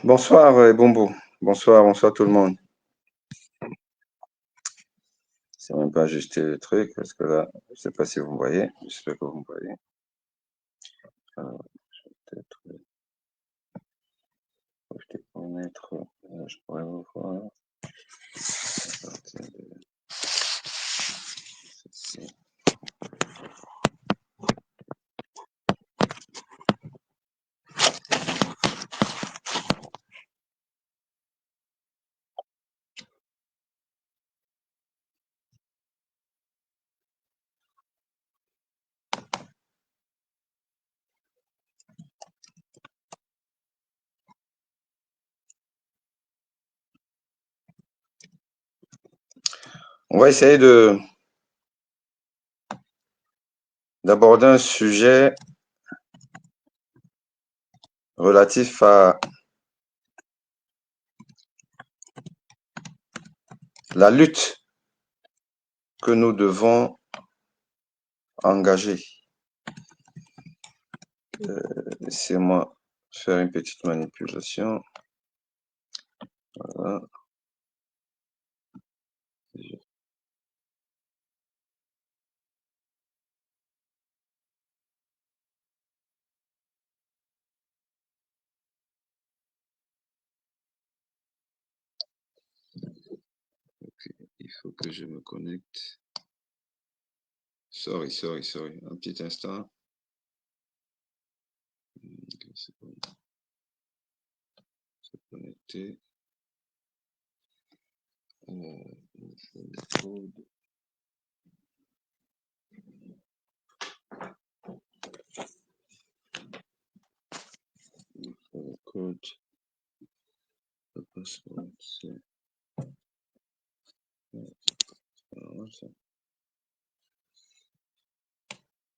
Bonsoir, Bombo. Bonsoir, bonsoir tout le monde. C'est même pas ajuster le truc parce que là, je sais pas si vous me voyez. J'espère que vous me voyez. Alors, peut-être, peut-être pour mettre, je pourrais vous voir à partir de ceci. On va essayer d'aborder un sujet relatif à la lutte que nous devons engager. Laissez-moi faire une petite manipulation. Voilà. Ok, il faut que je me connecte. Sorry. Un petit instant. Ok, c'est bon. Se connecter. Code. Code. Le password, c'est. Alors, ça.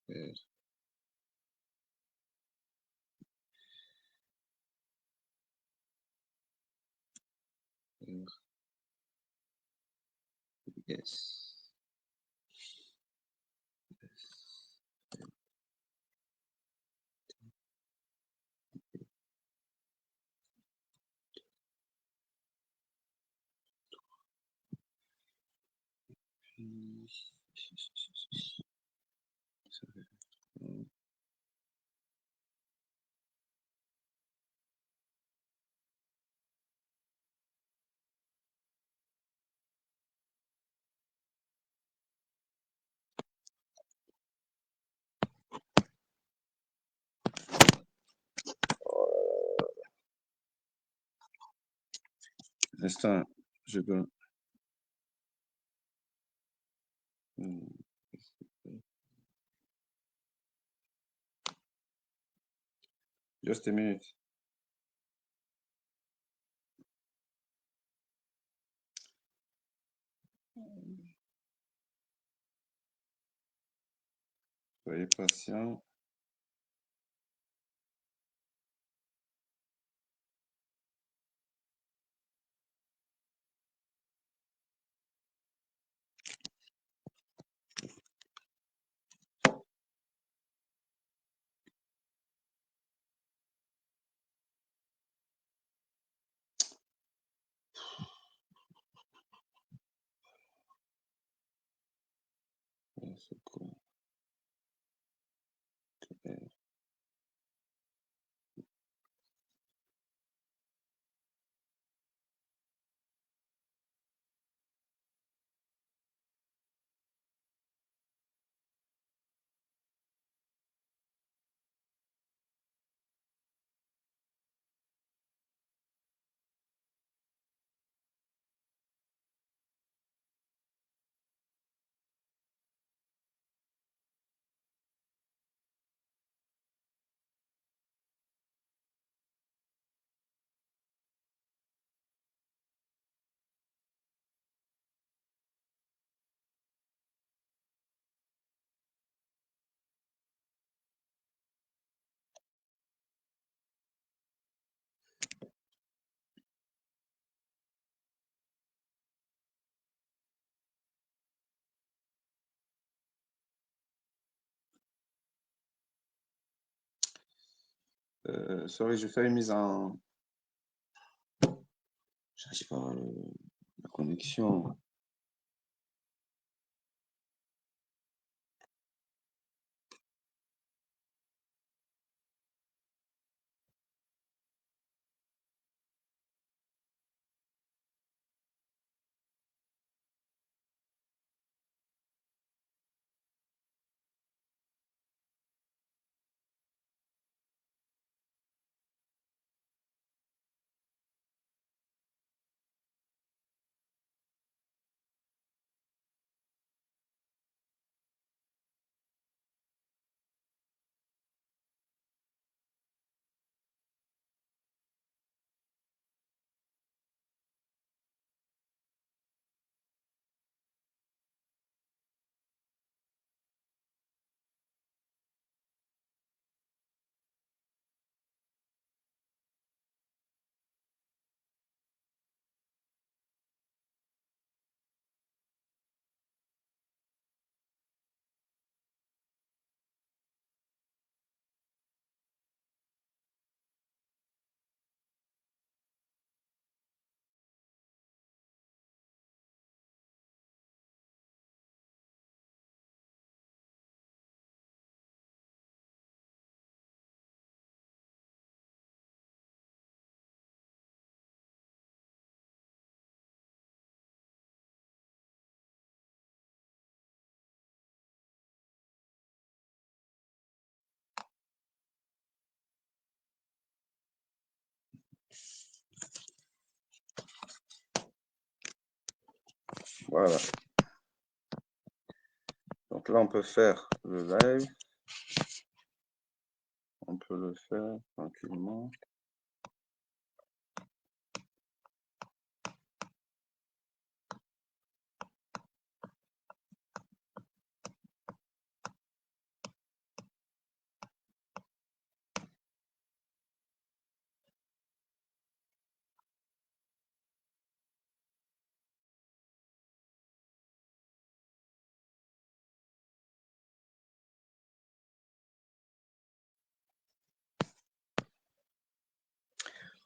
Yes. Instant, je peux. Just a minute. Soyez patient. C'est quoi? Sorry, je fais une mise en Je sais pas, la connexion. Voilà. Donc là, on peut faire le live. On peut le faire tranquillement.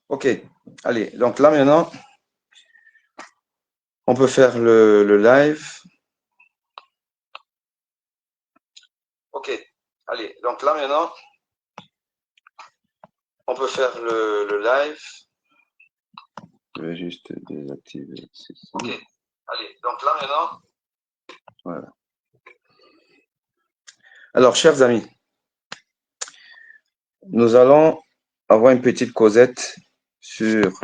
Ok. Allez, donc là maintenant, on peut faire le live. Ok. Allez, donc là maintenant, on peut faire le live. Je vais juste désactiver ceci. Ok. Allez, donc là maintenant. Voilà. Alors, chers amis, nous allons avoir une petite causette sur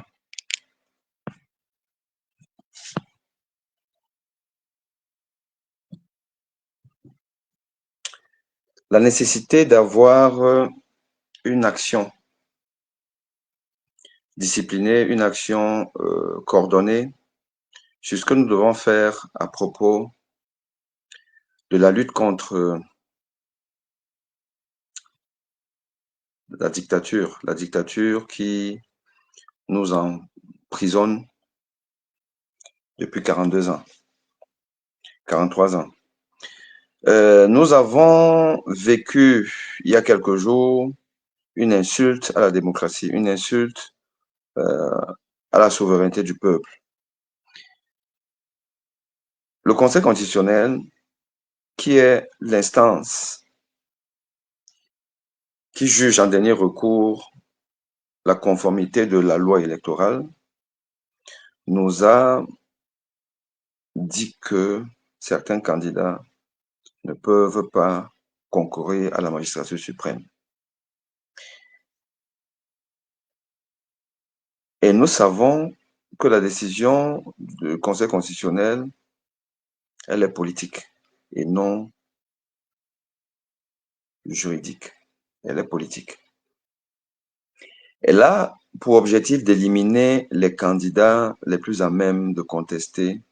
la nécessité d'avoir une action disciplinée, une action coordonnée sur ce que nous devons faire à propos de la lutte contre la dictature qui nous emprisonne depuis 42 ans, 43 ans. Nous avons vécu il y a quelques jours une insulte à la démocratie, une insulte à la souveraineté du peuple. Le Conseil constitutionnel, qui est l'instance qui juge en dernier recours la conformité de la loi électorale, nous a dit que certains candidats ne peuvent pas concourir à la magistrature suprême. Et nous savons que la décision du Conseil constitutionnel, elle est politique et non juridique. Elle est politique. Elle a pour objectif d'éliminer les candidats les plus à même de contester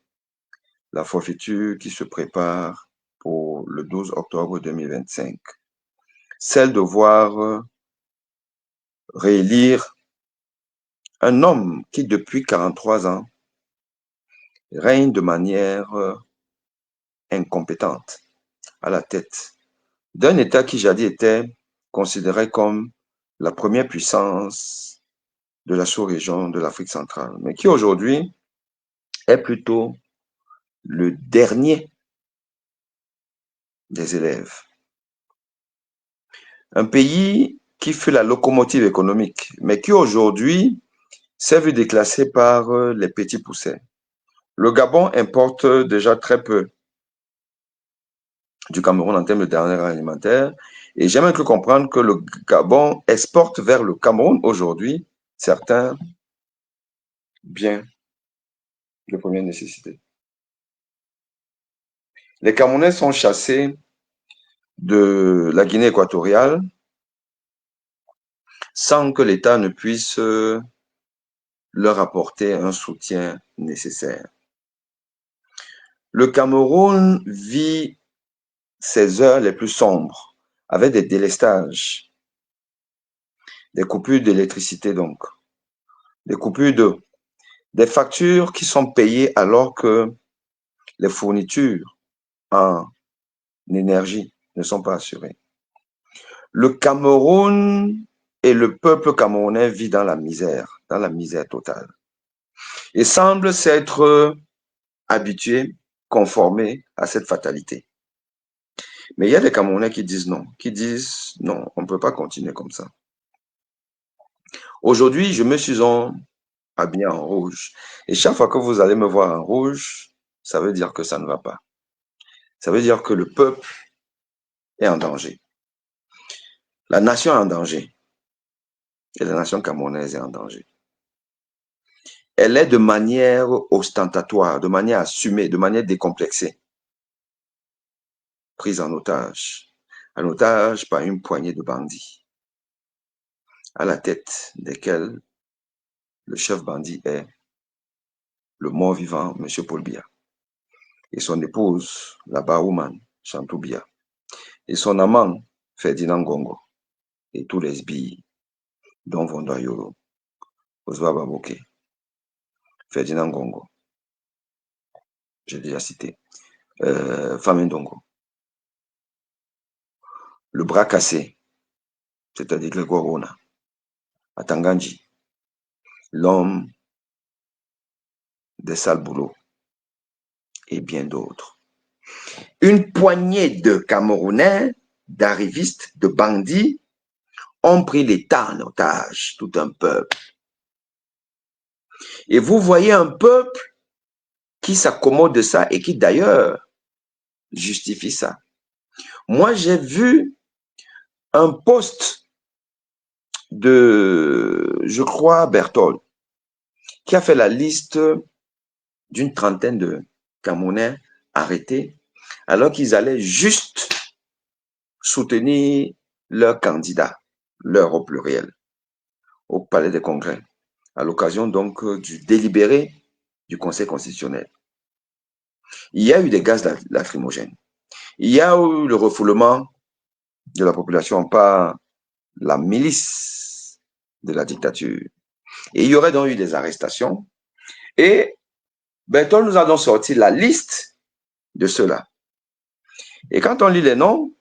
la forfaiture qui se prépare pour le 12 octobre 2025. Celle de voir réélire un homme qui, depuis 43 ans, règne de manière incompétente à la tête d'un État qui jadis était considéré comme la première puissance de la sous-région de l'Afrique centrale, mais qui aujourd'hui est plutôt le dernier des élèves. Un pays qui fut la locomotive économique, mais qui aujourd'hui s'est vu déclassé par les petits poussins. Le Gabon importe déjà très peu du Cameroun en termes de denrées alimentaires, et j'aimerais que comprendre que le Gabon exporte vers le Cameroun aujourd'hui certains biens de première nécessité. Les Camerounais sont chassés de la Guinée équatoriale sans que l'État ne puisse leur apporter un soutien nécessaire. Le Cameroun vit ses heures les plus sombres avec des délestages, des coupures d'électricité donc, des coupures d'eau, des factures qui sont payées alors que les fournitures en énergie ne sont pas assurées. Le Cameroun et le peuple camerounais vit dans la misère totale, et semble s'être habitué, conformé à cette fatalité. Mais il y a des Camerounais qui disent non, on ne peut pas continuer comme ça. Aujourd'hui, je me suis habillé en rouge. Et chaque fois que vous allez me voir en rouge, ça veut dire que ça ne va pas. Ça veut dire que le peuple est en danger. La nation est en danger. Et la nation camerounaise est en danger. Elle est de manière ostentatoire, de manière assumée, de manière décomplexée, prise en otage par une poignée de bandits, à la tête desquels le chef bandit est le mort-vivant, M. Paul Biya, et son épouse, la Barouman, Chantou Biya, et son amant, Ferdinand Gongo, et tous les sbires, dont Vonda Yoro, Oswa Baboke, Ferdinand Gongo, j'ai déjà cité, Famendongo, le bras cassé, c'est-à-dire Grégoire Rona, Atanganji, l'homme des sales boulots, et bien d'autres. Une poignée de Camerounais, d'arrivistes, de bandits, ont pris l'État en otage, tout un peuple. Et vous voyez un peuple qui s'accommode de ça et qui d'ailleurs justifie ça. Moi, j'ai vu un post de, je crois, Berthold, qui a fait la liste d'une trentaine de Camerounais arrêtés alors qu'ils allaient juste soutenir leur candidat, leur au pluriel, au Palais des Congrès, à l'occasion donc du délibéré du Conseil constitutionnel. Il y a eu des gaz lacrymogènes. Il y a eu le refoulement de la population par la milice de la dictature. Et il y aurait donc eu des arrestations. Et Berthold nous a donc sorti la liste de ceux-là. Et quand on lit les noms,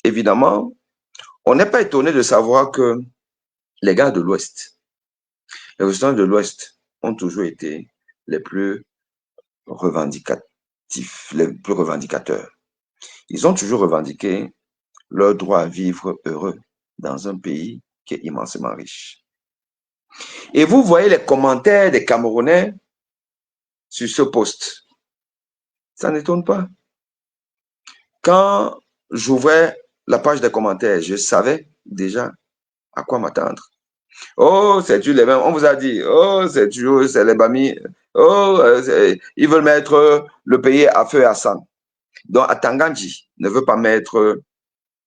évidemment, on n'est pas étonné de savoir que les gars de l'Ouest, les résistants de l'Ouest ont toujours été les plus revendicatifs, les plus revendicateurs. Ils ont toujours revendiqué leur droit à vivre heureux dans un pays qui est immensément riche. Et vous voyez les commentaires des Camerounais sur ce post. Ça n'étonne pas. Quand j'ouvrais la page des commentaires, je savais déjà à quoi m'attendre. Oh, c'est toujours les mêmes. On vous a dit, oh, c'est les Bami. Oh, ils veulent mettre le pays à feu et à sang. Donc, Atanganji ne veut pas mettre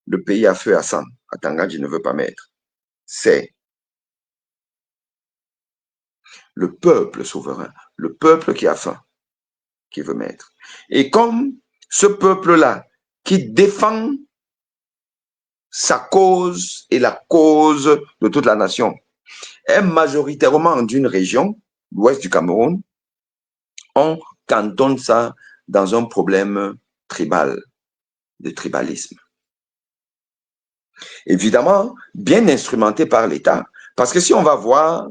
le pays à feu et à sang. Atanganji ne veut pas mettre. C'est le peuple souverain, le peuple qui a faim, qui veut mettre. Et comme ce peuple-là, qui défend sa cause et la cause de toute la nation, est majoritairement d'une région, l'ouest du Cameroun, on cantonne ça dans un problème tribal, de tribalisme. Évidemment, bien instrumenté par l'État, parce que si on va voir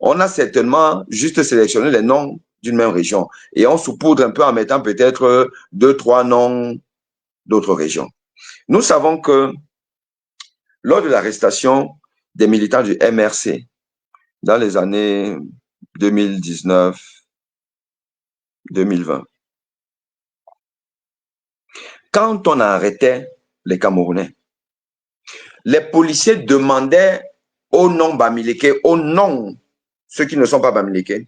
On a certainement juste sélectionné les noms d'une même région et on saupoudre un peu en mettant peut-être 2, 3 noms d'autres régions. Nous savons que lors de l'arrestation des militants du MRC dans les années 2019-2020, quand on arrêtait les Camerounais, les policiers demandaient aux non-Bamileke, aux non, ceux qui ne sont pas Bamileke,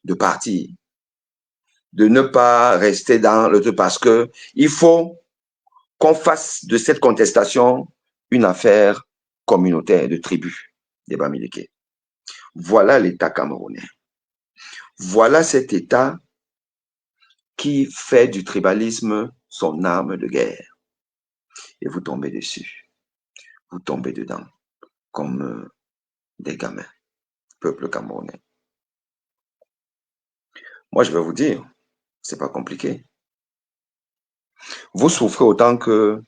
de partir, de ne pas rester dans le truc parce que il faut qu'on fasse de cette contestation une affaire communautaire de tribu des Bamileke. Voilà l'État camerounais. Voilà cet État qui fait du tribalisme son arme de guerre. Et vous tombez dessus. Vous tombez dedans comme des gamins, peuple camerounais. Moi, je vais vous dire, c'est pas compliqué. Vous souffrez autant que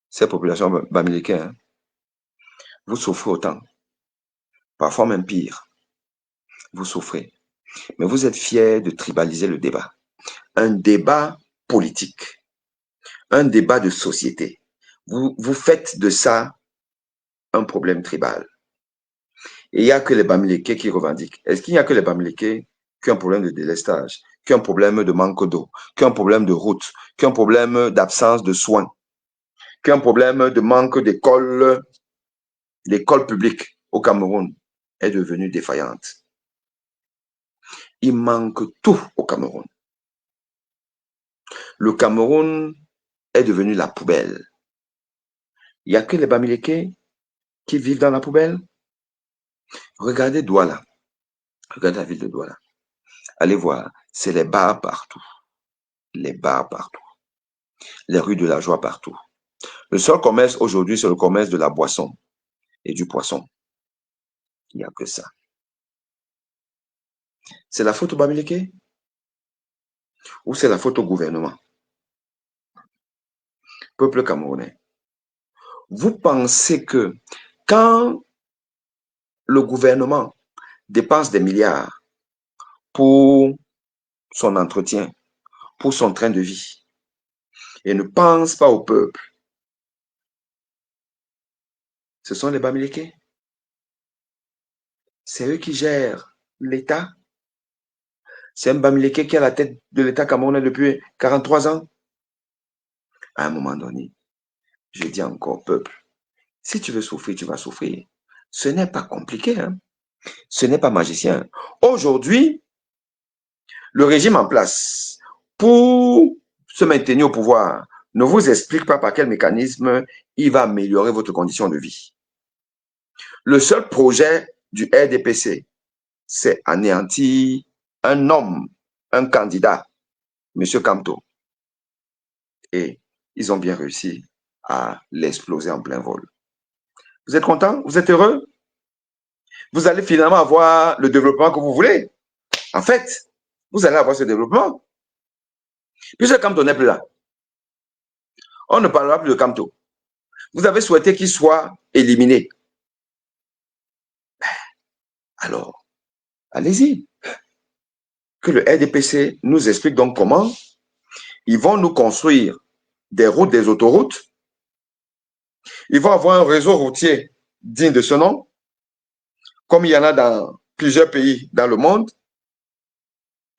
ces populations bamileke. Vous souffrez autant. Parfois même pire. Vous souffrez. Mais vous êtes fiers de tribaliser le débat. Un débat politique. Un débat de société. Vous faites de ça un problème tribal. Et il n'y a que les Bamileke qui revendiquent. Est-ce qu'il n'y a que les Bamileke qui ont un problème de délestage, qui ont un problème de manque d'eau, qui ont un problème de route, qui ont un problème d'absence de soins, qui ont un problème de manque d'école, l'école publique au Cameroun est devenue défaillante. Il manque tout au Cameroun. Le Cameroun est devenu la poubelle. Il n'y a que les Bamileke qui vivent dans la poubelle. Regardez Douala. Regardez la ville de Douala. Allez voir, c'est les bars partout. Les bars partout. Les rues de la joie partout. Le seul commerce aujourd'hui, c'est le commerce de la boisson et du poisson. Il n'y a que ça. C'est la faute au Bamileke ou c'est la faute au gouvernement? Peuple camerounais. Vous pensez que quand le gouvernement dépense des milliards pour son entretien, pour son train de vie, et ne pense pas au peuple, ce sont les Bamileke? C'est eux qui gèrent l'État? C'est un Bamileke qui est à la tête de l'État camerounais depuis 43 ans? À un moment donné, je dis encore, peuple, si tu veux souffrir, tu vas souffrir. Ce n'est pas compliqué, hein? Ce n'est pas magicien. Aujourd'hui, le régime en place, pour se maintenir au pouvoir, ne vous explique pas par quel mécanisme il va améliorer votre condition de vie. Le seul projet du RDPC, c'est anéantir un homme, un candidat, M. Kamto. Et ils ont bien réussi à l'exploser en plein vol. Vous êtes content? Vous êtes heureux? Vous allez finalement avoir le développement que vous voulez. En fait, vous allez avoir ce développement. Puisque Kamto n'est plus là, on ne parlera plus de Kamto. Vous avez souhaité qu'il soit éliminé. Alors, allez-y. Que le RDPC nous explique donc comment ils vont nous construire des routes, des autoroutes. Ils vont avoir un réseau routier digne de ce nom, comme il y en a dans plusieurs pays dans le monde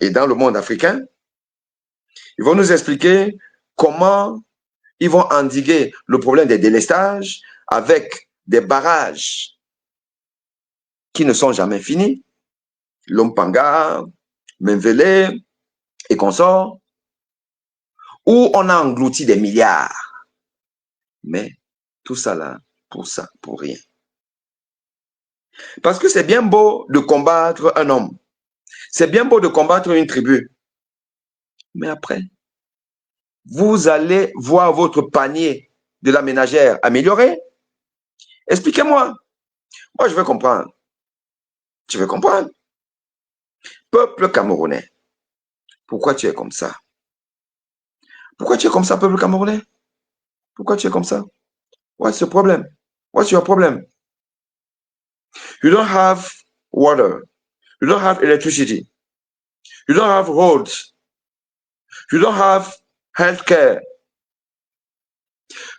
et dans le monde africain. Ils vont nous expliquer comment ils vont endiguer le problème des délestages avec des barrages qui ne sont jamais finis. Lompanga, Menvele et consorts, où on a englouti des milliards. Mais tout ça là, pour rien. Parce que c'est bien beau de combattre un homme. C'est bien beau de combattre une tribu. Mais après, vous allez voir votre panier de la ménagère amélioré. Expliquez-moi. Moi, je veux comprendre. Tu veux comprendre? Peuple camerounais, pourquoi tu es comme ça? Pourquoi tu es comme ça, peuple camerounais? Pourquoi tu es comme ça? What's your problem? What's your problem? You don't have water. You don't have electricity. You don't have roads. You don't have healthcare.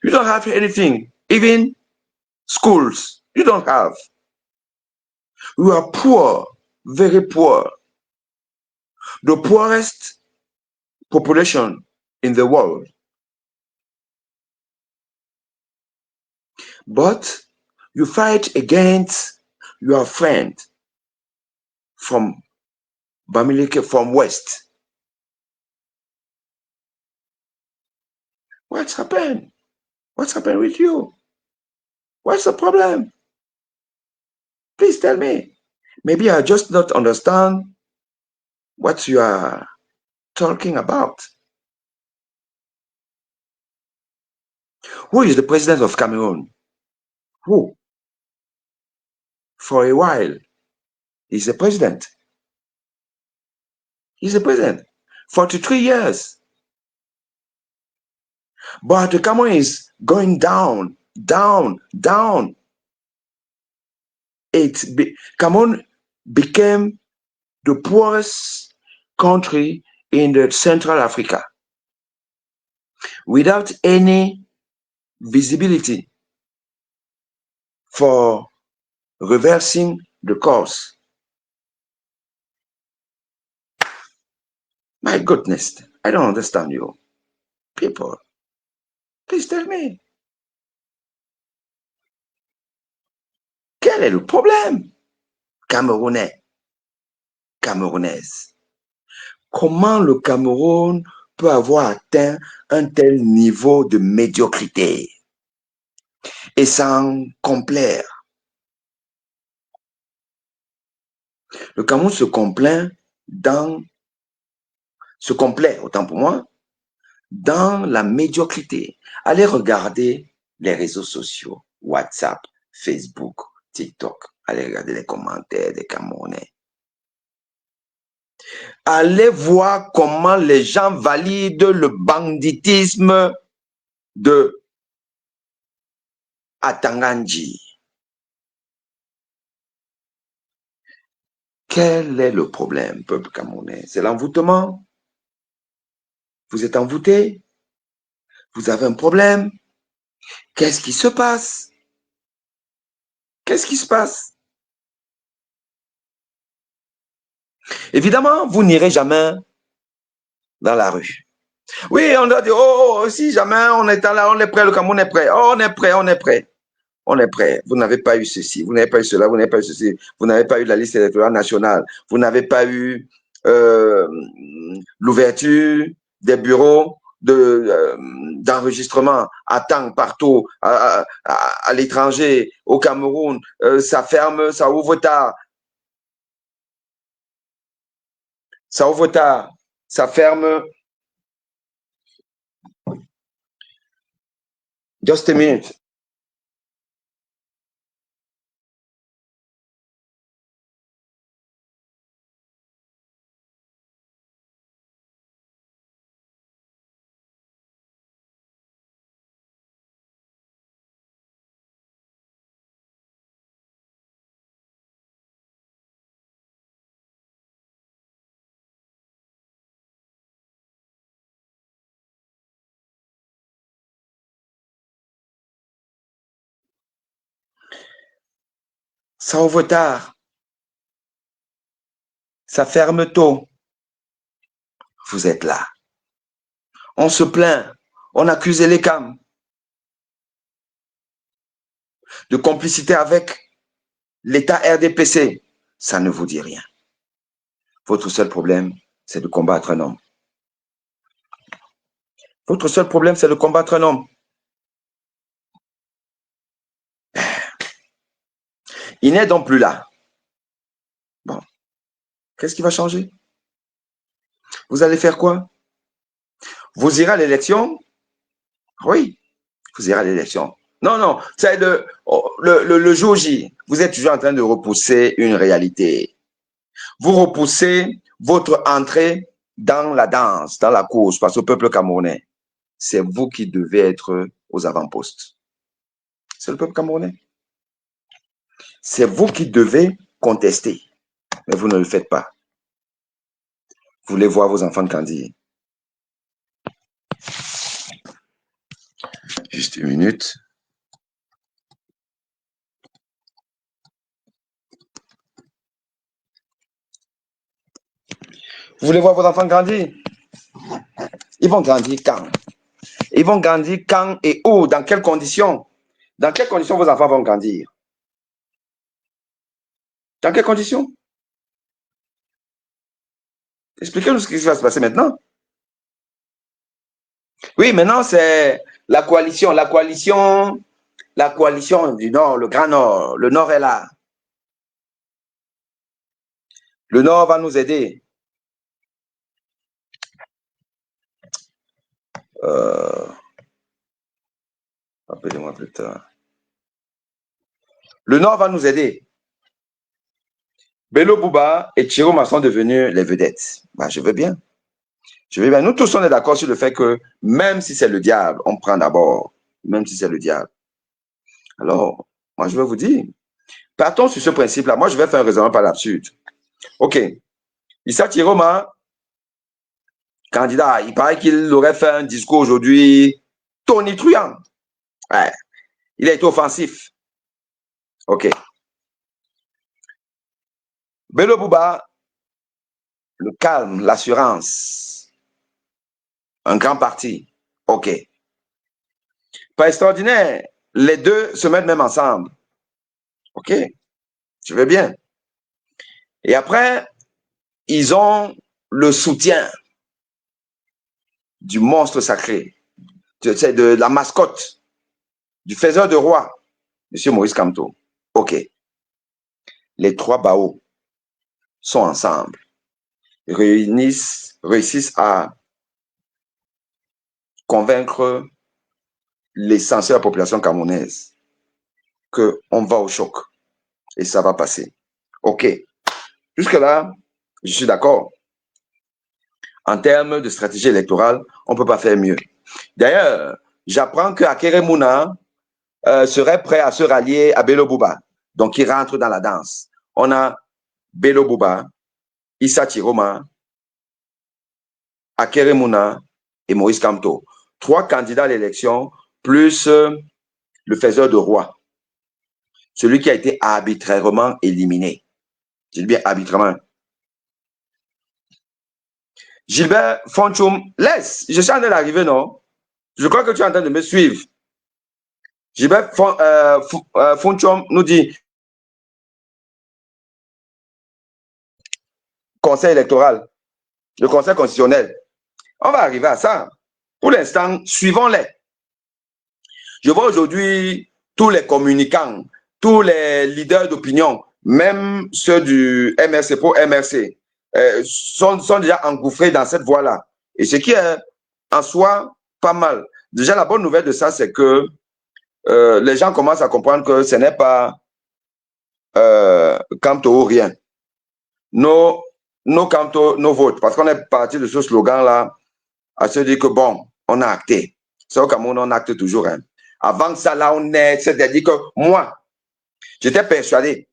You don't have anything. Even schools. You don't have. You are poor, very poor. The poorest population in the world. But you fight against your friend from Bamileke, from West. What's happened? What's happened with you? What's the problem? Please tell me. Maybe I just not understand what you are talking about. Who is the president of Cameroon? Who? For a while, he's the president. He's the president. 43 years. But the Cameroon is going down, down, down. Cameroon became the poorest country in the Central Africa without any visibility for reversing the course. My goodness, I don't understand you. People, please tell me. Quel est le problème? Camerounais, Camerounaise. Comment le Cameroun peut avoir atteint un tel niveau de médiocrité et s'en complaire? Le Cameroun se complaît, autant pour moi, dans la médiocrité. Allez regarder les réseaux sociaux, WhatsApp, Facebook, TikTok. Allez regarder les commentaires des Camerounais. Allez voir comment les gens valident le banditisme de Atanganji. Quel est le problème, peuple camerounais? C'est l'envoûtement. Vous êtes envoûté. Vous avez un problème. Qu'est-ce qui se passe? Qu'est-ce qui se passe? Évidemment, vous n'irez jamais dans la rue. Oui, on doit dire, oh, si jamais on est là, on est prêt, le Cameroun est prêt. Oh, on est prêt, on est prêt. On est prêt. Vous n'avez pas eu ceci, vous n'avez pas eu cela, vous n'avez pas eu ceci, vous n'avez pas eu la liste électorale nationale, vous n'avez pas eu l'ouverture des bureaux d'enregistrement à temps partout, à l'étranger, au Cameroun. Ça ferme, ça ouvre tard. Ça ouvre tard, ça ferme. Just a minute. Ça ouvre tard. Ça ferme tôt. Vous êtes là. On se plaint. On accuse les CAM de complicité avec l'État RDPC. Ça ne vous dit rien. Votre seul problème, c'est de combattre un homme. Votre seul problème, c'est de combattre un homme. Il n'est donc plus là. Bon. Qu'est-ce qui va changer? Vous allez faire quoi? Vous irez à l'élection? Oui, vous irez à l'élection. Non, non, c'est le jour J. Vous êtes toujours en train de repousser une réalité. Vous repoussez votre entrée dans la danse, dans la course, parce au peuple camerounais, c'est vous qui devez être aux avant-postes. C'est le peuple camerounais. C'est vous qui devez contester, mais vous ne le faites pas. Vous voulez voir vos enfants grandir. Juste une minute. Vous voulez voir vos enfants grandir? Ils vont grandir quand? Ils vont grandir quand et où? Dans quelles conditions? Dans quelles conditions vos enfants vont grandir? Dans quelles conditions? Expliquez-nous ce qui va se passer maintenant. Oui, maintenant c'est la coalition du Nord, le Grand Nord. Le Nord est là. Le Nord va nous aider. Appelez-moi plus tard. Le Nord va nous aider. Bello Bouba et Chiroma sont devenus les vedettes. Ben, je veux bien. Je veux bien. Nous tous, on est d'accord sur le fait que même si c'est le diable, on prend d'abord. Même si c'est le diable. Alors, moi, je vais vous dire, partons sur ce principe-là. Moi, je vais faire un raisonnement par l'absurde. OK. Issa Chiroma, candidat, il paraît qu'il aurait fait un discours aujourd'hui tonitruant. Ouais. Il a été offensif. OK. Bello Bouba, le calme, l'assurance, un grand parti. OK. Pas extraordinaire. Les deux se mettent même ensemble. OK. Je vais bien. Et après, ils ont le soutien du monstre sacré, de la mascotte, du faiseur de roi, M. Maurice Kamto. OK. Les trois Bao sont ensemble, réussissent à convaincre l'essentiel de la population camerounaise qu'on va au choc et ça va passer. OK. Jusque-là, je suis d'accord. En termes de stratégie électorale, on ne peut pas faire mieux. D'ailleurs, j'apprends qu'Akere Mouna serait prêt à se rallier à Bello Bouba. Donc, il rentre dans la danse. On a Bello Bouba, Issa Chiroma, Akere Mouna et Maurice Kamto. 3 candidats à l'élection, plus le faiseur de roi. Celui qui a été arbitrairement éliminé. Je dis bien arbitrairement. Gilbert Fonchoum, laisse, je suis en train d'arriver, non? Je crois que tu es en train de me suivre. Gilbert Fonchoum nous dit conseil électoral, le conseil constitutionnel. On va arriver à ça. Pour l'instant, suivons-les. Je vois aujourd'hui tous les communicants, tous les leaders d'opinion, même ceux du MRC pour MRC, sont déjà engouffrés dans cette voie-là. Et ce qui est en soi pas mal. Déjà, la bonne nouvelle de ça, c'est que les gens commencent à comprendre que ce n'est pas Kamto ou rien. Nos Kamto, nos votes. Parce qu'on est parti de ce slogan-là à se dire que bon, on a acté. C'est au Cameroun, on acte toujours. Hein. Avant ça, là, on est, c'est-à-dire que moi, j'étais persuadé,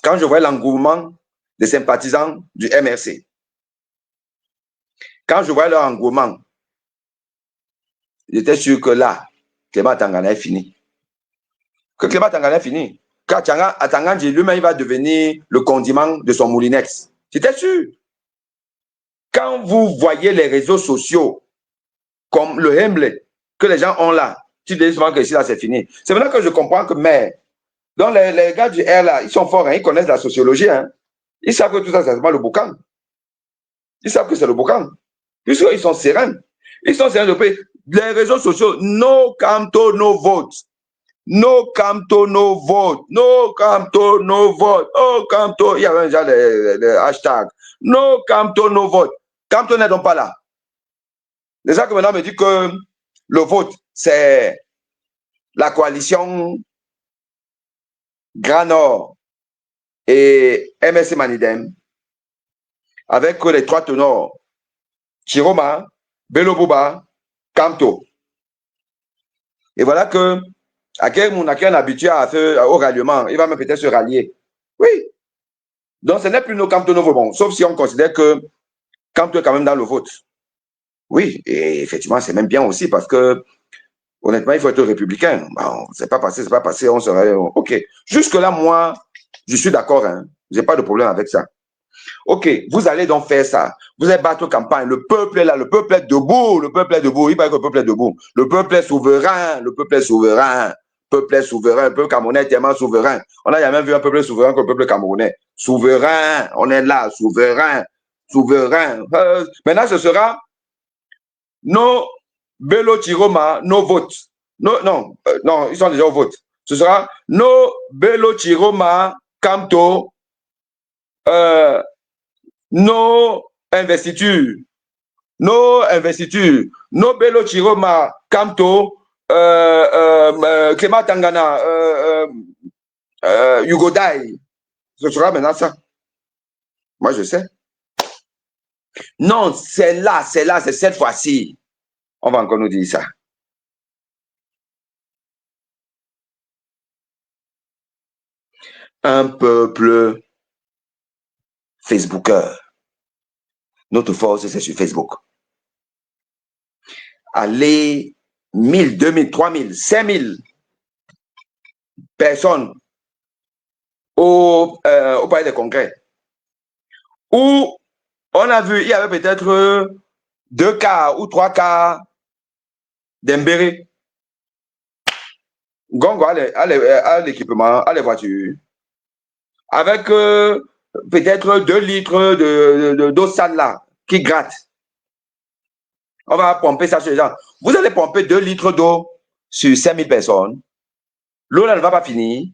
quand je voyais l'engouement des sympathisants du MRC, quand je voyais leur engouement, j'étais sûr que là, Clément Tangana est fini. Que Clément Tangana est fini. Car Tangandji lui-même, il va devenir le condiment de son moulinex. J'étais sûr. Quand vous voyez les réseaux sociaux, comme le Hemble, que les gens ont là, tu dis souvent que ici, là, c'est fini. C'est maintenant que je comprends que, mais, donc les gars du R, là, ils sont forts, hein, ils connaissent la sociologie. Hein. Ils savent que tout ça, c'est pas le boucan. Ils savent que c'est le boucan. Puisqu'ils sont sereins. Ils sont sereins de paix. Les réseaux sociaux, no Kamto, no vote. No Kamto, no vote. No Kamto, no vote. Oh, Kamto, il y avait déjà les hashtags. No Kamto, no vote. Kamto n'est donc pas là. Les gens que maintenant me disent que le vote, c'est la coalition Grand Nord et MSC Manidem, avec les 3 ténors, Chiroma, Bello Bouba, Kamto. Et voilà que À quel monde, à qui on est habitué à faire, au ralliement, il va même peut-être se rallier. Oui. Donc, ce n'est plus nos Camto Novo. Bon, sauf si on considère que Camto est quand même dans le vote. Oui, et effectivement, c'est même bien aussi parce que, honnêtement, il faut être républicain. Bon, c'est pas passé, on serait. OK. Jusque-là, moi, je suis d'accord. Hein. J'ai pas de problème avec ça. OK, vous allez donc faire ça. Vous allez battre campagne. Le peuple est là, le peuple est debout, le peuple est debout. Il paraît que le peuple est debout. Le peuple est souverain, le peuple est souverain. Le peuple est souverain, le peuple camerounais est tellement souverain. On a jamais vu un peuple souverain que le peuple camerounais. Souverain, on est là, souverain, souverain. Maintenant, ce sera nos Bello Chiroma, nos votes. Non, non, ils sont déjà au vote. Ce sera nos Bello Chiroma, Camto, nos investitures, nos Bello Chiroma, Camto, Clément Tangana, Hugo Dai. Ce sera maintenant ça. Moi, je sais. Non, c'est là, c'est cette fois-ci. On va encore nous dire ça. Un peuple Facebooker. Notre force, c'est sur Facebook. Allez, 1000, 2000, 3000, 5000 personnes au palais des congrès. Où on a vu, il y avait peut-être 2 quarts ou 3 quarts d'Embéré. Gongo a l'équipement, a les voitures. Avec peut-être 2 litres d'eau sale là, qui gratte. On va pomper ça sur les gens. Vous allez pomper 2 litres d'eau sur 5000 personnes. L'eau là ne va pas finir.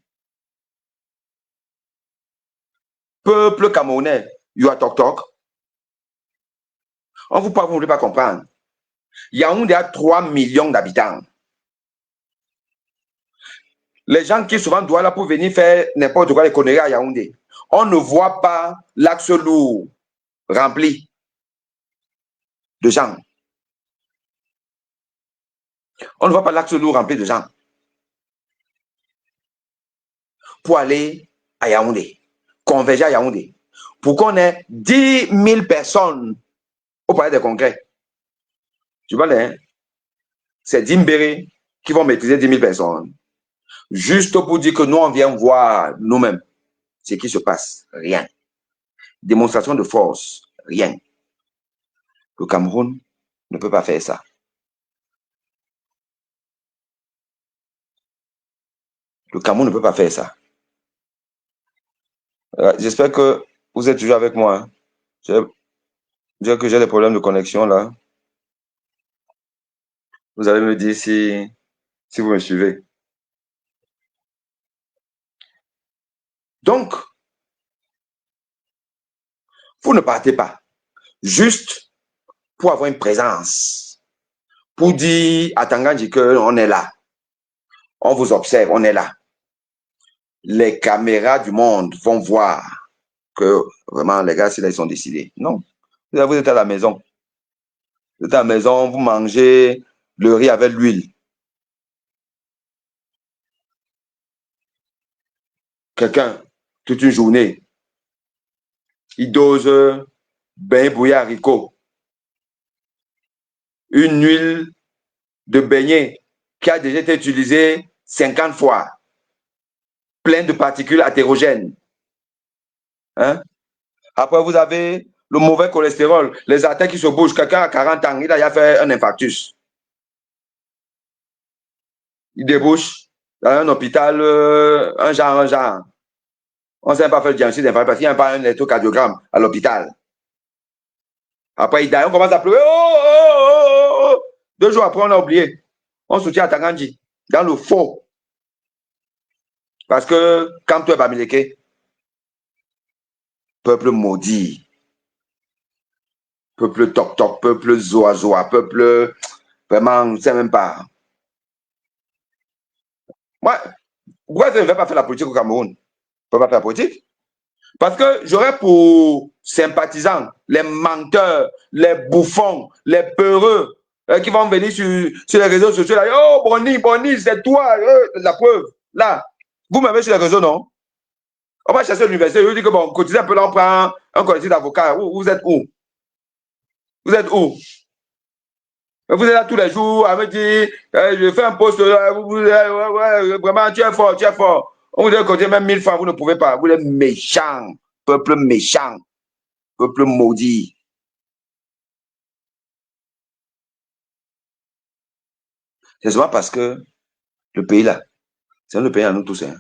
Peuple camerounais, you are tok tok. On vous parle, vous ne voulez pas comprendre. Yaoundé a 3 millions d'habitants. Les gens qui souvent doivent là pour venir faire n'importe quoi les conneries à Yaoundé. On ne voit pas l'axe lourd rempli de gens. On ne voit pas l'axe lourd rempli de gens pour aller à Yaoundé, converger à Yaoundé, pour qu'on ait 10 000 personnes au palais des congrès. Tu vois, hein? C'est Dimbéré qui vont maîtriser 10 000 personnes. Juste pour dire que nous, on vient voir nous-mêmes ce qui se passe. Rien. Démonstration de force. Rien. Le Cameroun ne peut pas faire ça. Le Cameroun ne peut pas faire ça. J'espère que vous êtes toujours avec moi. Je dirais que j'ai des problèmes de connexion là. Vous allez me dire si vous me suivez. Donc, vous ne partez pas. Juste pour avoir une présence. Pour dire à Tangandji qu'on est là. On vous observe, on est là. Les caméras du monde vont voir que vraiment les gars, ils sont décidés. Non. Vous êtes à la maison. Vous êtes à la maison, vous mangez le riz avec l'huile. Quelqu'un, toute une journée, il dose bain bouilli haricot, une huile de beignet qui a déjà été utilisée 50 fois, pleine de particules hétérogènes. Hein? Après, vous avez le mauvais cholestérol, les artères qui se bougent. Quelqu'un à 40 ans, il a fait un infarctus. Il débouche dans un hôpital, un genre. On ne sait pas faire le diagnostic d'infarctus parce qu'il n'y a pas un électrocardiogramme à l'hôpital. Après, il dit, on commence à pleurer. Oh, oh, oh, oh. 2 jours après, on a oublié. On soutient à Tangandji, dans le faux. Parce que quand tu es Bamileke, peuple maudit, peuple toc-toc, peuple zoa-zoa, peuple, vraiment, on ne sait même pas. Moi, pourquoi je ne vais pas faire la politique au Cameroun? Je ne peux pas faire la politique. Parce que j'aurais pour sympathisants les menteurs, les bouffons, les peureux, qui vont venir sur les réseaux sociaux. Là, oh, Bonny, c'est toi, la preuve. Là, vous m'avez sur les réseaux, non? On va chercher l'université. Je dis que bon, cotiser un peu, là, on prend un collectif d'avocats. Vous êtes où? Vous êtes où? Vous êtes là tous les jours à me dire, je fais un poste là, vraiment, tu es fort, tu es fort. On vous a côté même 1000 francs, vous ne pouvez pas. Vous êtes méchant, méchant, peuple maudit. C'est seulement parce que le pays là, c'est le pays à nous tous. Hein.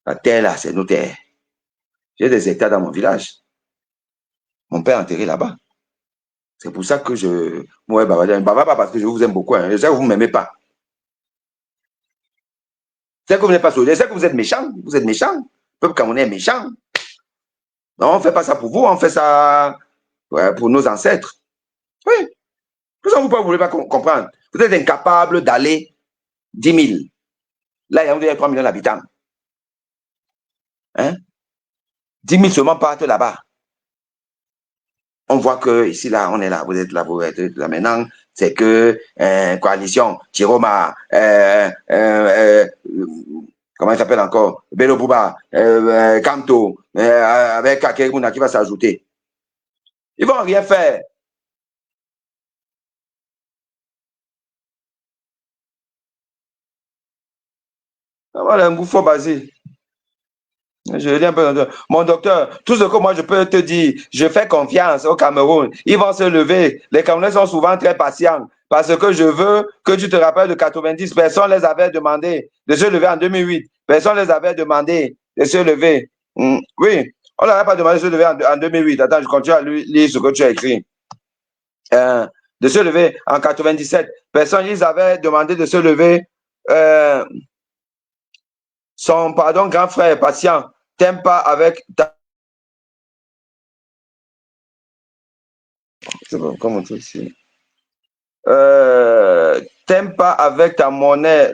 La terre là, c'est nos terres. J'ai des hectares dans mon village. Mon père est enterré là-bas. C'est pour ça que je. Ouais, Baba, pas parce que je vous aime beaucoup. Hein. Je sais que vous ne m'aimez pas. Je sais que vous n'êtes pas soudés. Je sais que vous êtes méchant. Vous êtes méchant. Le peuple camerounais est méchant. Non, on ne fait pas ça pour vous. On fait ça pour nos ancêtres. Oui. Pourquoi vous ne voulez pas comprendre? Vous êtes incapable d'aller 10 000. Là, il y a 3 millions d'habitants. Hein? 10 000 seulement partent là-bas. On voit que ici, là, on est là, vous êtes là maintenant. C'est que coalition, Chiroma, comment il s'appelle encore? Bello Bouba, Kanto, avec Kakemouna qui va s'ajouter. Ils vont rien faire. Voilà, un bouffon basé. Je dis un peu, mon docteur, tout ce que moi je peux te dire, je fais confiance au Cameroun. Ils vont se lever. Les Camerounais sont souvent très patients parce que je veux que tu te rappelles de 90. Personne les avait demandé de se lever en 2008. Personne les avait demandé de se lever. Oui, on n'avait pas demandé de se lever en 2008. Attends, je continue à lire ce que tu as écrit. De se lever en 97. Personne, ils avaient demandé de se lever. Son, pardon, grand frère patient, t'aimes pas avec ta. C'est bon, comment on ici? T'aimes pas avec ta monnaie,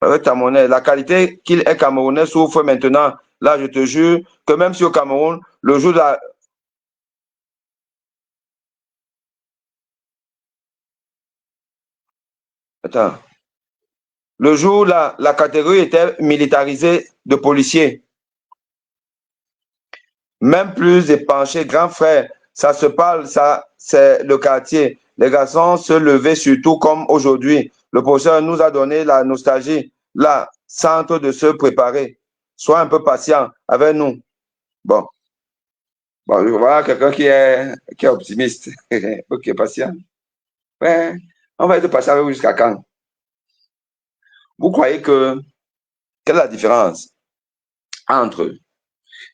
avec ta monnaie, la qualité qu'il est camerounais souffre maintenant. Là, je te jure que même si au Cameroun, le jour de la. Attends. Le jour où la catégorie était militarisée de policiers, même plus épanché, grand frère, ça se parle, ça, c'est le quartier. Les garçons se levaient surtout comme aujourd'hui. Le professeur nous a donné la nostalgie, là, centre de se préparer. Sois un peu patient avec nous. Bon, voilà quelqu'un qui est optimiste. Ok, patient. Ouais, on va être patient avec vous jusqu'à quand? Vous croyez que, quelle est la différence entre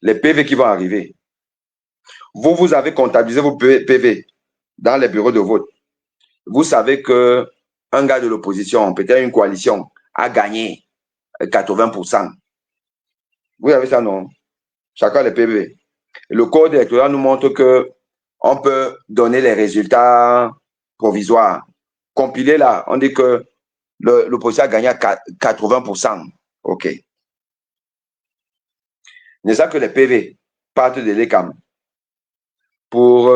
les PV qui vont arriver? Vous avez comptabilisé vos PV dans les bureaux de vote. Vous savez que un gars de l'opposition, peut-être une coalition, a gagné 80%. Vous avez ça, non? Chacun les PV. Le code électoral nous montre que on peut donner les résultats provisoires. Compilé là, on dit que l'opposition a gagné à 80%. OK. C'est ça que les PV partent de l'ECAM pour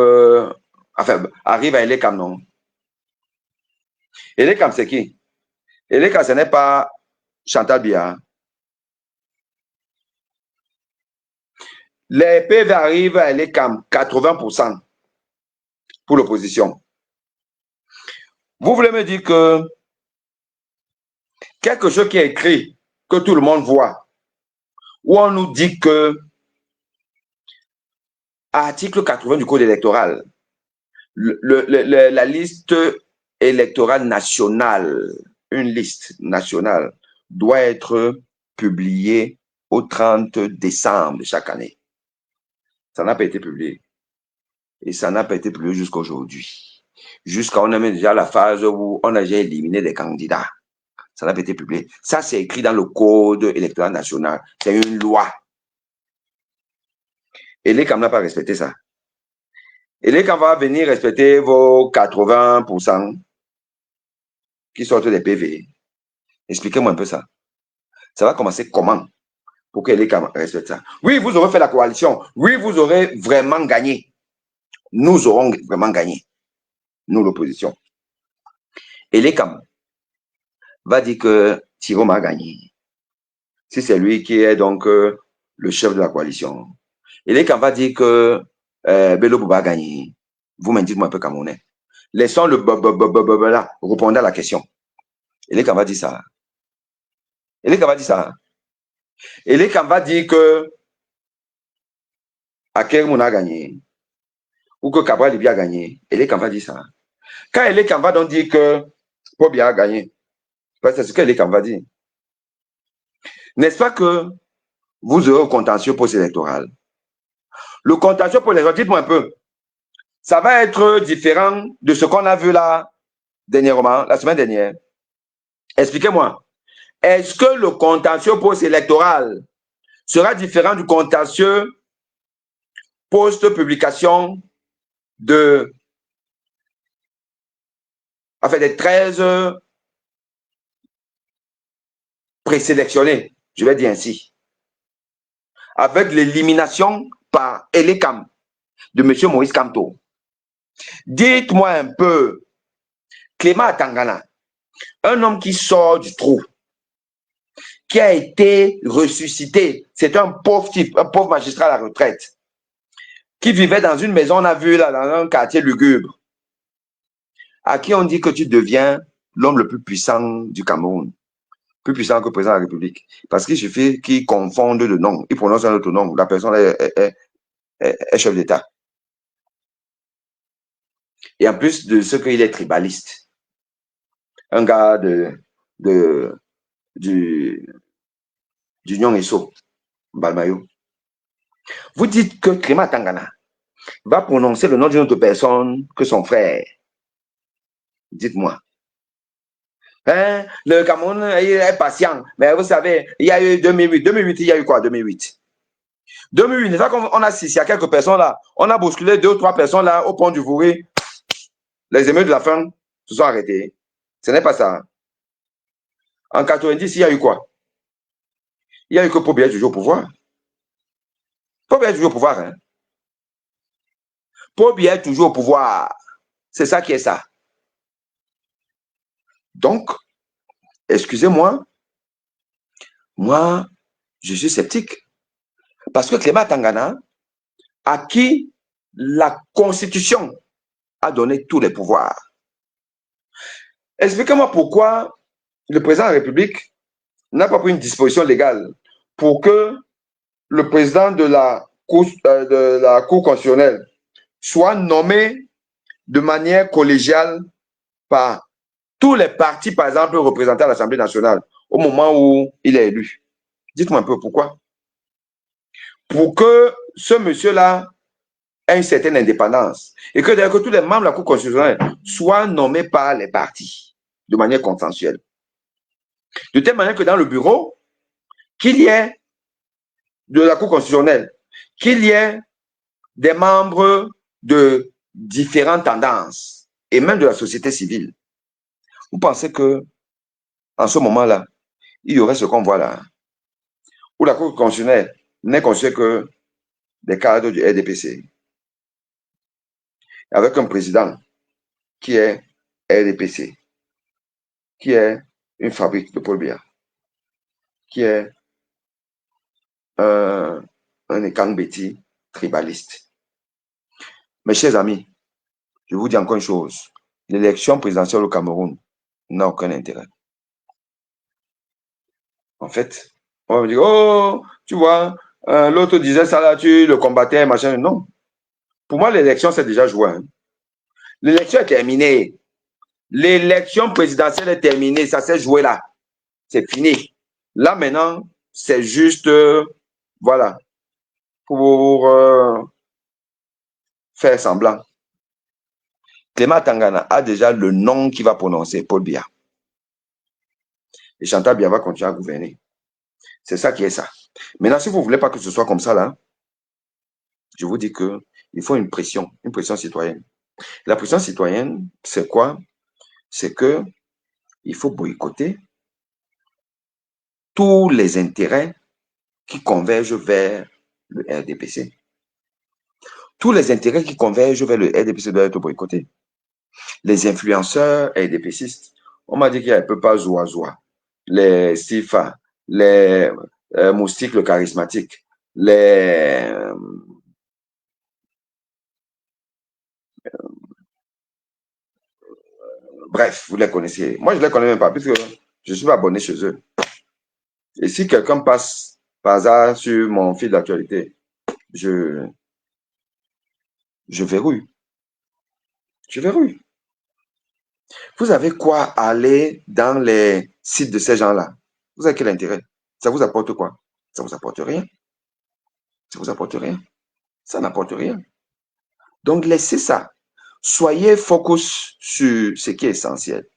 enfin, arrive à l'ECAM, non? Et l'ECAM, c'est qui? Et l'ECAM, ce n'est pas Chantal Biya. Les PV arrivent à l'ECAM, 80% pour l'opposition. Vous voulez me dire que quelque chose qui est écrit, que tout le monde voit, où on nous dit que, à article 80 du Code électoral, la liste électorale nationale, une liste nationale, doit être publiée au 30 décembre de chaque année. Ça n'a pas été publié. Et ça n'a pas été publié jusqu'à aujourd'hui. Jusqu'à on a mis déjà la phase où on a déjà éliminé les candidats. Ça n'a pas été publié. Ça, c'est écrit dans le Code électoral national. C'est une loi. Et les n'a pas respecté ça. Et les va venir respecter vos 80% qui sortent des PV. Expliquez-moi un peu ça. Ça va commencer comment pour que les respectent ça? Oui, vous aurez fait la coalition. Oui, vous aurez vraiment gagné. Nous aurons vraiment gagné. nous l'opposition. Et Lekam va dire que Tiroma a gagné. Si c'est lui qui est donc le chef de la coalition. Et Lekam va dire que Bello Bouba a gagné. Vous me dites-moi un peu camerounais. Laissons le là, répondez à la question. Et Lekam va dire ça. Et Lekam va dire ça. Et Lekam va dire que Akermouna a gagné. Ou que Cabral Libya a gagné. Et Lekam va dire ça. Quand Lekam va donc dire que Pobia a gagné, c'est ce que Lekam va dire. N'est-ce pas que vous aurez au contentieux post-électoral? Le contentieux post-électoral, dites-moi un peu, ça va être différent de ce qu'on a vu là dernièrement, la semaine dernière. Expliquez-moi. Est-ce que le contentieux post-électoral sera différent du contentieux post-publication des 13 présélectionnés, je vais dire ainsi, avec l'élimination par Elekam de M. Maurice Kamto? Dites-moi un peu, Clément Atangana, un homme qui sort du trou, qui a été ressuscité, c'est un pauvre type, un pauvre magistrat à la retraite, qui vivait dans une maison, on a vu là, dans un quartier lugubre, à qui on dit que tu deviens l'homme le plus puissant du Cameroun, plus puissant que le président de la République. Parce qu'il suffit qu'il confonde le nom, il prononce un autre nom, la personne est chef d'État. Et en plus de ce qu'il est tribaliste, un gars du Nyon Eso, Balmayo. Vous dites que Clément Tangana va prononcer le nom d'une autre personne que son frère. Dites-moi. Hein? Le Cameroun il est patient. Mais vous savez, il y a eu 2008. 2008, il y a eu quoi 2008? 2008, c'est ça qu'on a assisté à quelques personnes là. On a bousculé 2 ou 3 personnes là au pont du Vouré. Les émeutes de la faim se sont arrêtés. Ce n'est pas ça. En 90, il y a eu quoi? Il y a eu que Pobia est toujours au pouvoir. Pobia est toujours au pouvoir. Hein? Pobia est toujours au pouvoir. C'est ça qui est ça. Donc, excusez-moi, moi, je suis sceptique. Parce que Clément Tangana, à qui la Constitution a donné tous les pouvoirs. Expliquez-moi pourquoi le président de la République n'a pas pris une disposition légale pour que le président de la Cour constitutionnelle soit nommé de manière collégiale par tous les partis, par exemple, représentés à l'Assemblée nationale au moment où il est élu. Dites-moi un peu pourquoi. Pour que ce monsieur-là ait une certaine indépendance et que tous les membres de la Cour constitutionnelle soient nommés par les partis de manière consensuelle. De telle manière que dans le bureau, qu'il y ait de la Cour constitutionnelle, qu'il y ait des membres de différentes tendances et même de la société civile. Vous pensez que en ce moment-là, il y aurait ce qu'on voit là, où la Cour constitutionnelle n'est constituée que des cadres du RDPC, avec un président qui est RDPC, qui est une fabrique de Paul Biya, qui est un Ekang-Beti tribaliste. Mes chers amis, je vous dis encore une chose, l'élection présidentielle au Cameroun n'a aucun intérêt. En fait, on va me dire, oh, tu vois, l'autre disait ça là, tu le combattais, machin. Non. Pour moi, l'élection, c'est déjà joué. Hein. L'élection est terminée. L'élection présidentielle est terminée. Ça s'est joué là. C'est fini. Là, maintenant, c'est juste, voilà, pour faire semblant. Clément Tangana a déjà le nom qu'il va prononcer, Paul Biya. Et Chantal Biya va continuer à gouverner. C'est ça qui est ça. Maintenant, si vous ne voulez pas que ce soit comme ça, là, je vous dis qu'il faut une pression citoyenne. La pression citoyenne, c'est quoi? C'est qu'il faut boycotter tous les intérêts qui convergent vers le RDPC. Tous les intérêts qui convergent vers le RDPC doivent être boycottés. Les influenceurs RDPCistes, on m'a dit qu'il y a un peu pas Zoua Zoua, les Sifa, les Moustiques le charismatique, les bref, vous les connaissez. Moi, je ne les connais même pas, puisque je suis pas abonné chez eux. Et si quelqu'un passe par hasard sur mon fil d'actualité, je, je verrouille. Je verrouille. Vous avez quoi aller dans les sites de ces gens-là? Vous avez quel intérêt? Ça vous apporte quoi? Ça vous apporte rien. Ça vous apporte rien. Ça n'apporte rien. Donc, laissez ça. Soyez focus sur ce qui est essentiel.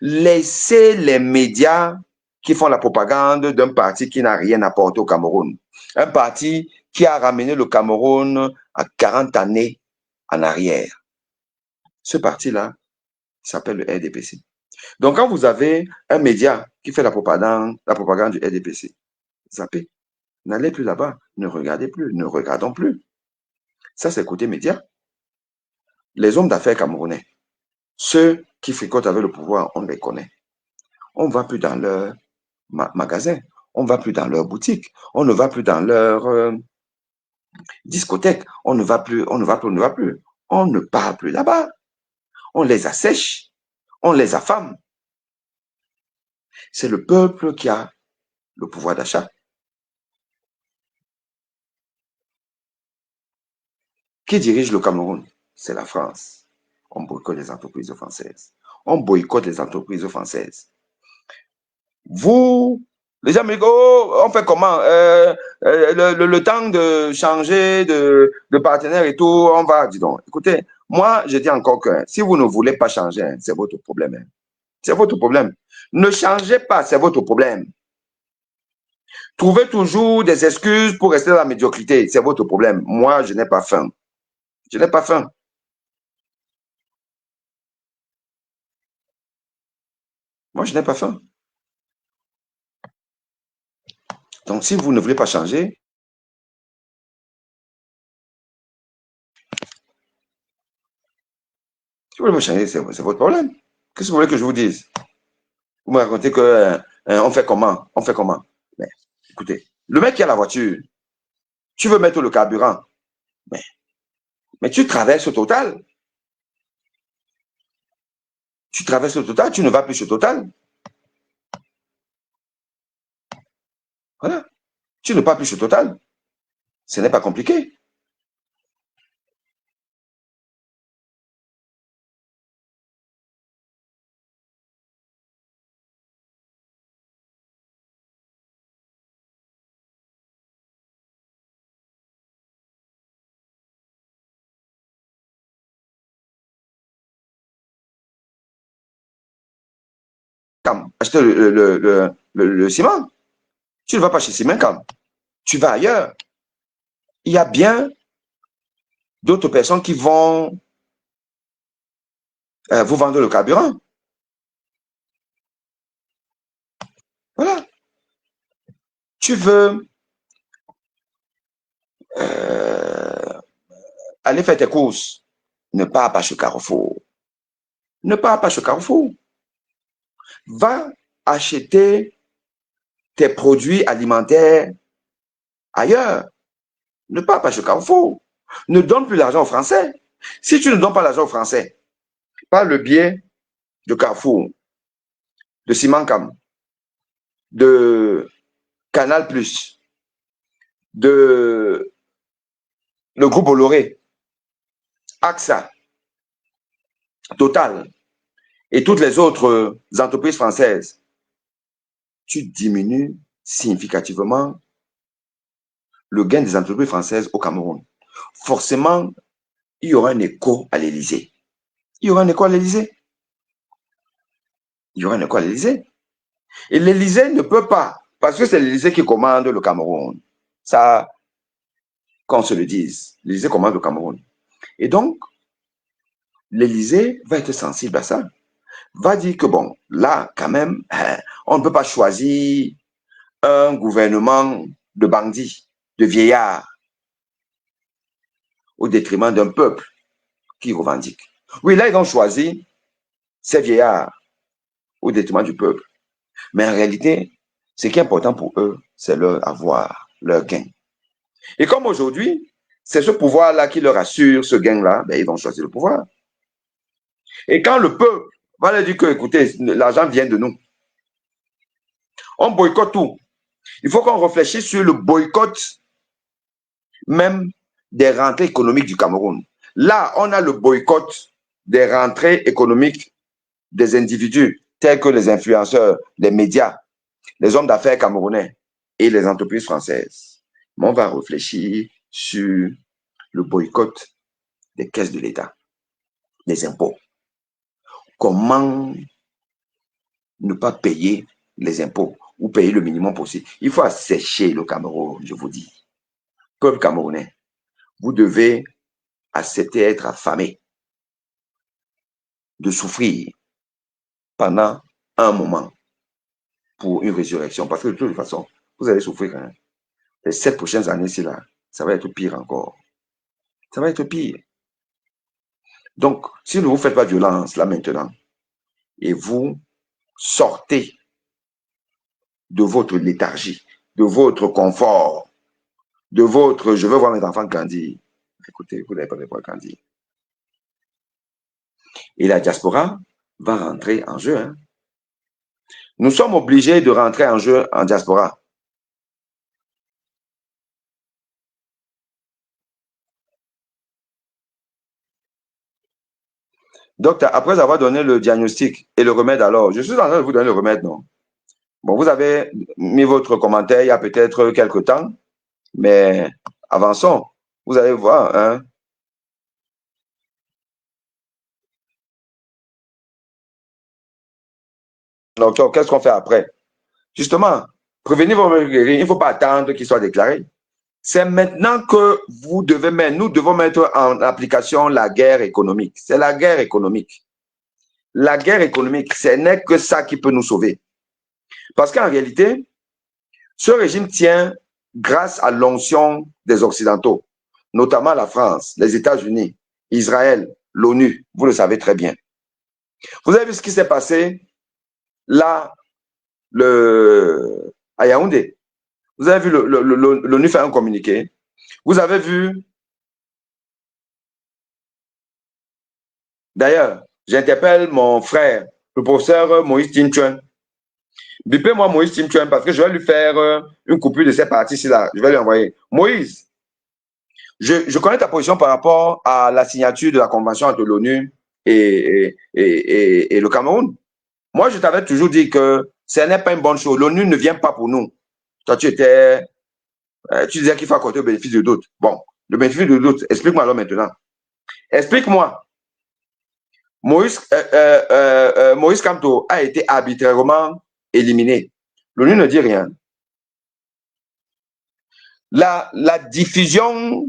Laissez les médias qui font la propagande d'un parti qui n'a rien apporté au Cameroun. Un parti qui a ramené le Cameroun à 40 années en arrière. Ce parti-là s'appelle le RDPC. Donc, quand vous avez un média qui fait la propagande du RDPC, zappez. N'allez plus là-bas. Ne regardez plus. Ne regardons plus. Ça, c'est côté média. Les hommes d'affaires camerounais, ceux qui fricotent avec le pouvoir, on les connaît. On ne va plus dans leur magasin. On ne va plus dans leur boutique. On ne va plus dans leur discothèque. On ne va plus, on ne va plus, on ne va plus. On ne part plus là-bas. On les assèche. On les affame. C'est le peuple qui a le pouvoir d'achat. Qui dirige le Cameroun? C'est la France. On boycotte les entreprises françaises. On boycotte les entreprises françaises. Vous, les gens me disent, oh, on fait comment? Le temps de changer de partenaire et tout, on va, dis donc. Écoutez, moi, je dis encore que si vous ne voulez pas changer, hein, c'est votre problème. Hein. C'est votre problème. Ne changez pas, c'est votre problème. Trouvez toujours des excuses pour rester dans la médiocrité, c'est votre problème. Moi, je n'ai pas faim. Je n'ai pas faim. Moi, je n'ai pas faim. Donc, si vous ne voulez pas changer, si vous ne voulez pas changer, c'est votre problème. Qu'est-ce que vous voulez que je vous dise? Vous me racontez que on fait comment? On fait comment? Mais écoutez, le mec qui a la voiture, tu veux mettre le carburant, mais, mais tu traverses au Total. Tu traverses le Total, tu ne vas plus sur Total. Voilà. Tu ne vas plus sur Total. Ce n'est pas compliqué. Acheter le ciment. Tu ne vas pas chez Ciment. Tu vas ailleurs. Il y a bien d'autres personnes qui vont vous vendre le carburant. Voilà. Tu veux euh, aller faire tes courses. Ne pars pas chez Carrefour. Ne pars pas chez Carrefour. Va acheter tes produits alimentaires ailleurs. Ne pars pas chez Carrefour. Ne donne plus l'argent aux Français. Si tu ne donnes pas l'argent aux Français, par le biais de Carrefour, de Simancam, de Canal+, de le groupe Bolloré, AXA, Total et toutes les autres entreprises françaises, tu diminues significativement le gain des entreprises françaises au Cameroun. Forcément, il y aura un écho à l'Élysée. Il y aura un écho à l'Élysée. Il y aura un écho à l'Élysée. Et l'Élysée ne peut pas, parce que c'est l'Élysée qui commande le Cameroun. Ça, qu'on se le dise, l'Élysée commande le Cameroun. Et donc, l'Élysée va être sensible à ça. Va dire que bon, là, quand même, on ne peut pas choisir un gouvernement de bandits, de vieillards, au détriment d'un peuple qui revendique. Oui, là, ils ont choisi ces vieillards au détriment du peuple. Mais en réalité, ce qui est important pour eux, c'est leur avoir, leur gain. Et comme aujourd'hui, c'est ce pouvoir-là qui leur assure ce gain-là, ben, ils vont choisir le pouvoir. Et quand le peuple va leur dire que, écoutez, l'argent vient de nous, on boycotte tout. Il faut qu'on réfléchisse sur le boycott même des rentrées économiques du Cameroun. Là, on a le boycott des rentrées économiques des individus, tels que les influenceurs, les médias, les hommes d'affaires camerounais et les entreprises françaises. Mais on va réfléchir sur le boycott des caisses de l'État, des impôts. Comment ne pas payer les impôts ou payer le minimum possible? Il faut assécher le Cameroun, je vous dis. Peuple camerounais, vous devez accepter d'être affamé, de souffrir pendant un moment pour une résurrection. Parce que de toute façon, vous allez souffrir. Hein. Les 7 prochaines années-ci, là, ça va être pire encore. Ça va être pire. Donc, si ne vous faites pas violence là maintenant, et vous sortez de votre léthargie, de votre confort, de votre je veux voir mes enfants grandir. Écoutez, vous n'avez pas de quoi grandir. Et la diaspora va rentrer en jeu. Hein. Nous sommes obligés de rentrer en jeu en diaspora. Donc, après avoir donné le diagnostic et le remède, alors, je suis en train de vous donner le remède, non? Bon, vous avez mis votre commentaire il y a peut-être quelques temps, mais avançons. Vous allez voir, hein? Donc, qu'est-ce qu'on fait après? Justement, prévenir vos guérir, il ne faut pas attendre qu'il soit déclaré. C'est maintenant que vous devez mettre, nous devons mettre en application la guerre économique. C'est la guerre économique. La guerre économique, ce n'est que ça qui peut nous sauver. Parce qu'en réalité, ce régime tient grâce à l'onction des Occidentaux, notamment la France, les États-Unis, Israël, l'ONU. Vous le savez très bien. Vous avez vu ce qui s'est passé là, à Yaoundé. Vous avez vu l'ONU faire un communiqué. Vous avez vu, d'ailleurs, j'interpelle mon frère, le professeur Moïse Tinchuen. Bipez-moi Moïse Tinchuen parce que je vais lui faire une coupure de ces parties-ci là. Je vais lui envoyer. Moïse, je connais ta position par rapport à la signature de la convention entre l'ONU et le Cameroun. Moi, je t'avais toujours dit que ce n'est pas une bonne chose. L'ONU ne vient pas pour nous. Toi, tu disais qu'il faut accorder le bénéfice de d'autres. Bon, le bénéfice de d'autres, explique-moi alors maintenant. Explique-moi. Moïse Kamto a été arbitrairement éliminé. L'ONU ne dit rien. La diffusion,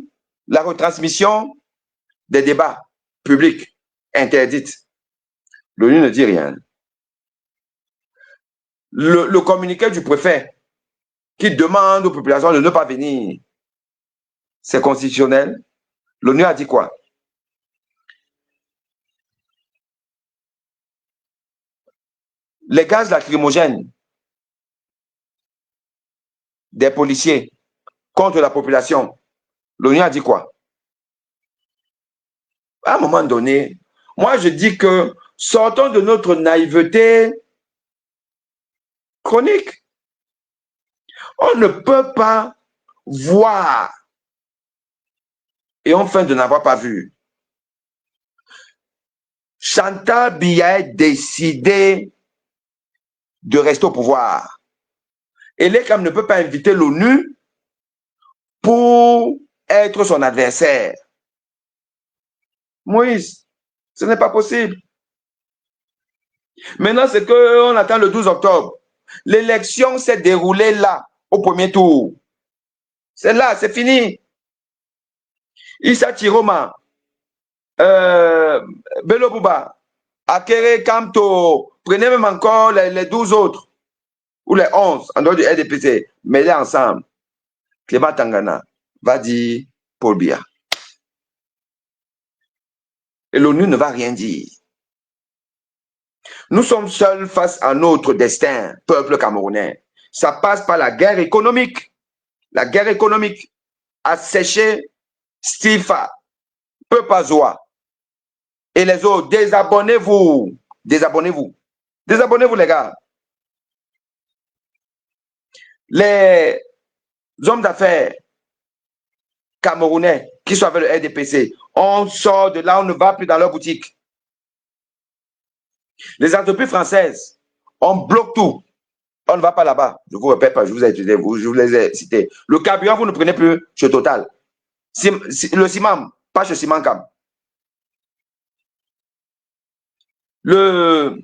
la retransmission des débats publics interdite. L'ONU ne dit rien. Le communiqué du préfet qui demande aux populations de ne pas venir, c'est constitutionnel. L'ONU a dit quoi? Les gaz lacrymogènes des policiers contre la population, l'ONU a dit quoi? À un moment donné, moi je dis que sortons de notre naïveté chronique. On ne peut pas voir et on feint de n'avoir pas vu. Chantal Biya est décidé de rester au pouvoir. Et l'ECAM ne peut pas inviter l'ONU pour être son adversaire. Moïse, ce n'est pas possible. Maintenant, c'est qu'on attend le 12 octobre. L'élection s'est déroulée là, au premier tour. C'est là, c'est fini. Issa Chiroma, Bello Bouba, Akere Kamto, prenez même encore les 12 autres, ou les 11, en dehors du RDPC, mêlés ensemble. Clément Tangana va dire Paul Biya. Et l'ONU ne va rien dire. Nous sommes seuls face à notre destin, peuple camerounais. Ça passe par la guerre économique. La guerre économique a séché Stifa, Peupazoa et les autres. Désabonnez-vous. Désabonnez-vous. Désabonnez-vous, les gars. Les hommes d'affaires camerounais qui sont avec le RDPC, on sort de là, on ne va plus dans leur boutique. Les entreprises françaises, on bloque tout. On ne va pas là-bas. Je vous répète pas, je vous les ai cités. Le carburant, vous ne prenez plus chez Total. Le ciment, pas chez Simancam. Les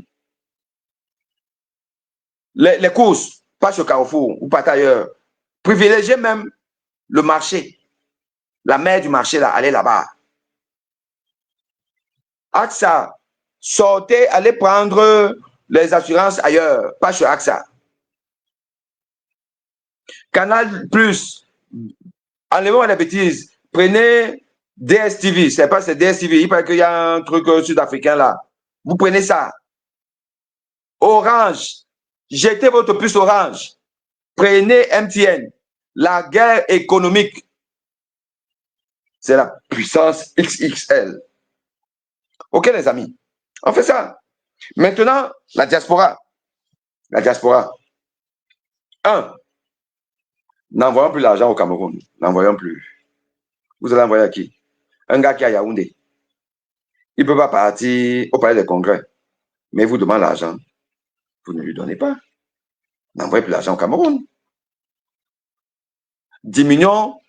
courses, pas chez Carrefour ou pas ailleurs. Privilégiez même le marché. La mère du marché, là, allez là-bas. AXA, sortez, allez prendre les assurances ailleurs, pas chez AXA. Canal Plus, enlevez-moi la bêtise. Prenez DSTV, c'est pas c'est DSTV, il paraît qu'il y a un truc sud-africain là. Vous prenez ça. Orange, jetez votre puce Orange. Prenez MTN. La guerre économique, c'est la puissance XXL. Ok les amis, on fait ça. Maintenant, la diaspora. La diaspora. N'envoyons plus l'argent au Cameroun. N'envoyons plus. Vous allez envoyer à qui? Un gars qui est à Yaoundé. Il ne peut pas partir au palais des congrès. Mais vous demandez l'argent. Vous ne lui donnez pas. N'envoyez plus l'argent au Cameroun. Diminuons